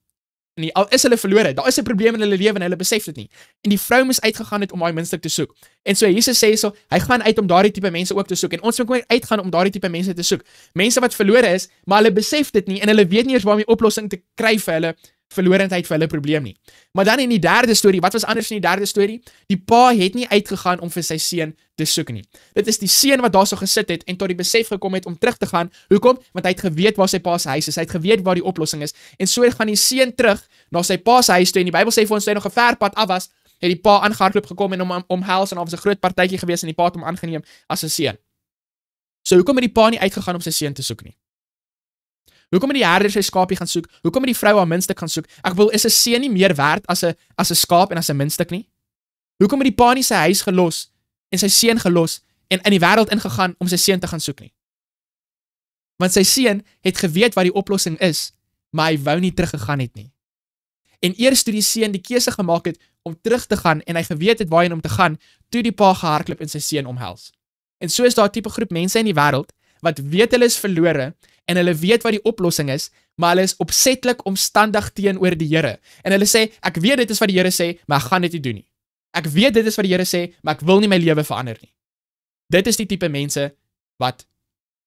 nie. Al is hulle verlore, daar is 'n probleem in hulle lewe en hulle besef dit nie. En die vrou moes uitgegaan het om daai muntstuk te soek. En so Jesus sê so, hy gaan uit om daardie tipe mense ook te soek en ons moet ook uitgaan om daardie tipe mense te soek. Mense wat verlore is, maar hulle besef dit nie en hulle weet nie eers waar om die oplossing te kry vir verlorendheid vir hulle probleem nie. Maar dan in die derde storie, wat was anders in die derde storie? Die pa het nie uitgegaan om vir sy seun te soek nie. Dit is die seun wat daar so gesit het en tot die besef gekom het om terug te gaan. Hoekom? Want hy het geweet waar sy pa se huis is. Hy het geweet waar die oplossing is. En so gaan die seun terug na sy pa se huis toe en die Bybel sê vir ons toe hy nog 'n ver pad af was, het die pa aangehardloop gekom en hom omhels en daar was 'n groot partytjie gewees en die pa het hom aangeneem as 'n seun. So hoekom het die pa nie uitgegaan om sy seun te soek nie? Hoekom het die herder sy skaapie gaan soek? Hoekom het die vrou haar muntstuk gaan soek? Ek bedoel, is 'n seun nie meer werd as 'n skaap en as 'n muntstuk nie? Hoekom het die pa nie sy huis gelos en sy seun gelos en in die wêreld ingegaan om sy seun te gaan soek nie? Want sy seun het geweet wat die oplossing is, maar hy wou nie teruggegaan het nie. En eers toe die seun die keuse gemaak het om terug te gaan en hy geweet het waarheen om te gaan, toe die pa gehardloop en sy seun omhels. En so is daar 'n tipe groep mense in die wêreld wat weet hulle is verlore en hulle weet wat die oplossing is, maar hulle is opsetlik omstandig teenoor die Here. En hulle sê, ek weet dit is wat die Here sê, maar ek gaan dit nie doen nie. Ek weet dit is wat die Here sê, maar ek wil nie my lewe verander nie. Dit is die tipe mense wat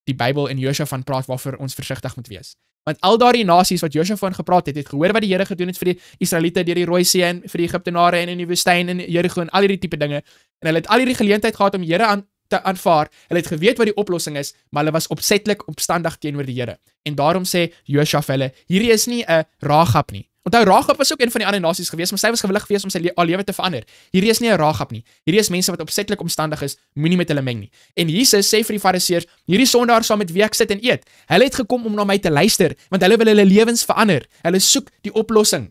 die Bybel en Josua van praat waarvoor ons versigtig moet wees. Want al daardie nasies wat Josua van gepraat het, het gehoor wat die Here gedoen het vir die Israeliete deur die Rooi See en vir die Egiptenare en in die woestyn en Jerigo en al hierdie tipe dinge. En hulle het al hierdie geleentheid gehad om die Here te aanvaar. Hulle het geweet wat die oplossing is, maar hulle was opsetlik opstandig teenoor die Here. En daarom sê Josua vir hulle, hierdie is nie 'n Rahab nie. Onthou, Rahab was ook een van die ander nasies gewees, maar sy was gewillig geweest om sy lewe te verander. Hierdie is nie 'n Rahab nie. Hierdie is mense wat opsetlik omstandig is, moenie met hulle meng nie. En Jesus sê vir die Fariseërs, hierdie sondaars saam met wie ek sit en eet, hulle het gekom om na my te luister, want hulle wil hulle lewens verander. Hulle soek die oplossing.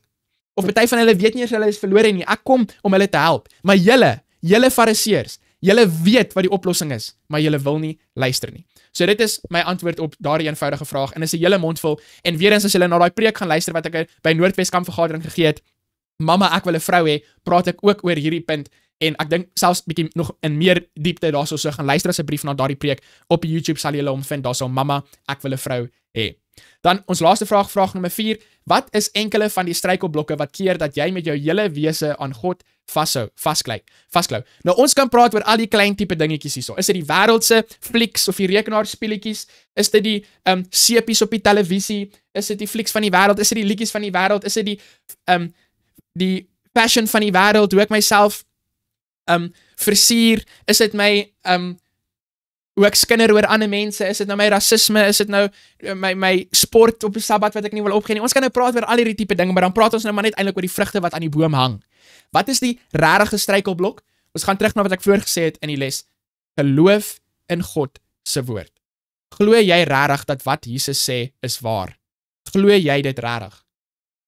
Of party van hulle weet nie eers hulle is verlore nie. Ek kom om hulle te help. Maar julle Fariseërs, julle weet wat die oplossing is, maar julle wil nie luister nie. So dit is my antwoord op daardie eenvoudige vraag en is 'n hele mondvol. En weer eens as julle na daai preek gaan luister wat ek by Noordwes Kamp vergadering gegee het, mamma ek wil 'n vrou hê, praat ek ook oor hierdie punt en ek dink selfs bietjie nog in meer diepte daarso so gaan luister asseblief na daardie preek op YouTube sal julle hom vind daarso mamma ek wil 'n vrou hê. Dan ons laaste vraag nommer 4, wat is enkele van die struikelblokke wat keer dat jy met jou hele wese aan God vasklou. Nou ons kan praat oor al die klein tipe dingetjies hierso. Is dit die wêreldse flieks of die rekenaarspeletjies? Is dit die sepies op die televisie? Is dit die flieks van die wêreld? Is dit die liedjies van die wêreld? Is dit die passion van die wêreld? Hoe ek myself versier? Is dit my hoe ek skinder oor ander mense? Is dit nou my rasisme? Is dit nou my sport op die Sabbat wat ek nie wil opgee nie? Ons kan nou praat oor al hierdie tipe dinge, maar dan praat ons nou maar net eintlik oor die vrugte wat aan die boom hang. Wat is die regte struikelblok? Ons gaan terug na wat ek voor gesê het in die les. Geloof in God se woord. Glo jy regtig dat wat Jesus sê is waar? Glo jy dit regtig?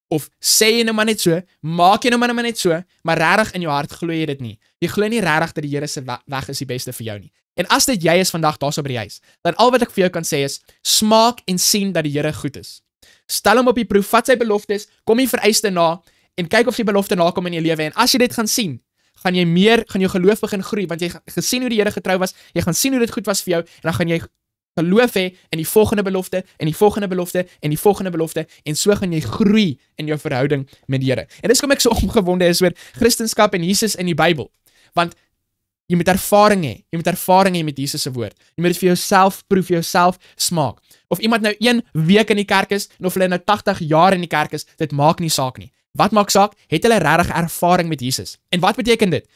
Of sê jy nou maar net so, maak jy nou maar net so, maar regtig in jou hart glo jy dit nie. Jy glo nie regtig dat die Here se weg is die beste vir jou nie. En as dit jy is vandag daarso by die huis, dan al wat ek vir jou kan sê is, smaak en sien dat die Here goed is. Stel hom op die proef, vat sy beloftes, kom die vereiste na, en kyk of die belofte nakom in jou lewe. En as jy dit gaan sien, gaan jou geloof begin groei, want jy gaan gesien hoe die Here getrou was, jy gaan sien hoe dit goed was vir jou, en dan gaan jy geloof hê in die volgende belofte, en die volgende belofte, en die volgende belofte, en so gaan jy groei in jou verhouding met die Here. En dis kom ek so opgewonde is oor Christendom en Jesus in die Bybel, want jy moet ervaring hê met Jesus se woord. Jy moet dit vir jouself proef, vir jouself smaak. Of iemand nou 1 week in die kerk is, en of hulle nou 80 jaar in die kerk is, dit maak nie saak nie. Wat maak saak? Het hulle regtig ervaring met Jesus? En wat beteken dit?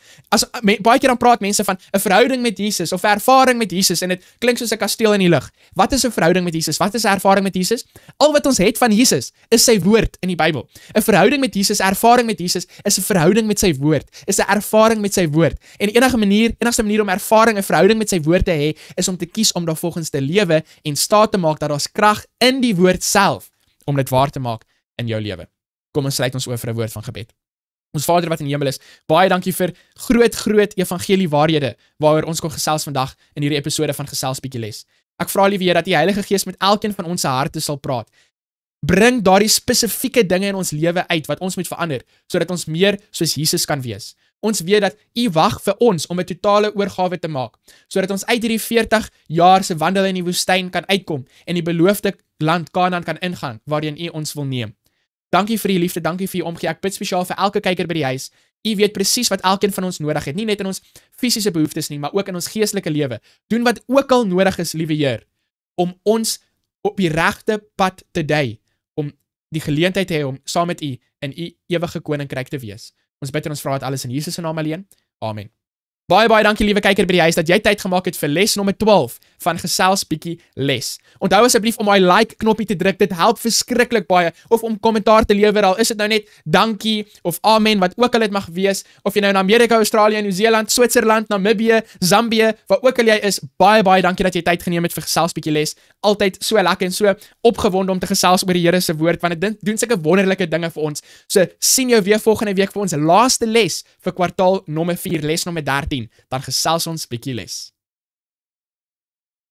Baie keer dan praat mense van 'n verhouding met Jesus of 'n ervaring met Jesus en dit klink soos 'n kasteel in die lug. Wat is 'n verhouding met Jesus? Wat is 'n ervaring met Jesus? Al wat ons het van Jesus is sy woord in die Bybel. 'n Verhouding met Jesus, ervaring met Jesus is 'n verhouding met sy woord. Is 'n ervaring met sy woord. En enigste manier om ervaring, 'n verhouding met sy woord te hê, is om te kies om daarvolgens te lewe en staat te maak dat daar's krag in die woord self om dit waar te maak in jou lewe. Kom ons sluit ons oor vir 'n woord van gebed. Ons Vader wat in die hemel is, baie dankie vir groot evangelie waarhede waaroor ons kon gesels vandag in hierdie episode van Gesels bietjie les. Ek vra liewe Here dat die Heilige Gees met elkeen van ons se harte sal praat. Bring daardie spesifieke dinge in ons lewe uit wat ons moet verander, sodat ons meer soos Jesus kan wees. Ons weet dat U wag vir ons om 'n totale oorgawe te maak, sodat ons uit hierdie 40 jaar se wandel in die woestyn kan uitkom en die beloofde land Kanaan kan ingaan waarheen U ons wil neem. Dankie vir U liefde, dankie vir U omgee. Ek bid spesiaal vir elke kyker by die huis. U weet presies wat elkeen van ons nodig het, nie net in ons fisiese behoeftes nie, maar ook in ons geestelike lewe. Doen wat ook al nodig is, liewe Heer, om ons op die regte pad te dui, om die geleentheid hê om saam met u in u ewige koninkryk te wees. Ons bid en ons vra dit alles in Jesus se naam alleen. Amen. Baie dankie liewe kyker by die huis dat jy tyd gemaak het vir les nommer 12 van Gesels bietjie les. Onthou asseblief om daai like knoppie te druk, dit help verskriklik baie, of om kommentaar te lewer, al is dit nou net dankie of amen, wat ook al dit mag wees, of jy nou in Amerika, Australië, Nieu-Seeland, Switserland, Namibië, Zambië, waar ook al jy is, baie dankie dat jy tyd geneem het vir Gesels bietjie les. Altyd so lekker en so opgewonde om te gesels oor die Here se woord, want dit doen sulke wonderlike dinge vir ons. So sien jou weer volgende week vir ons laaste les vir kwartaal nommer 4, les nommer 13. Dan gesels ons bietjie les.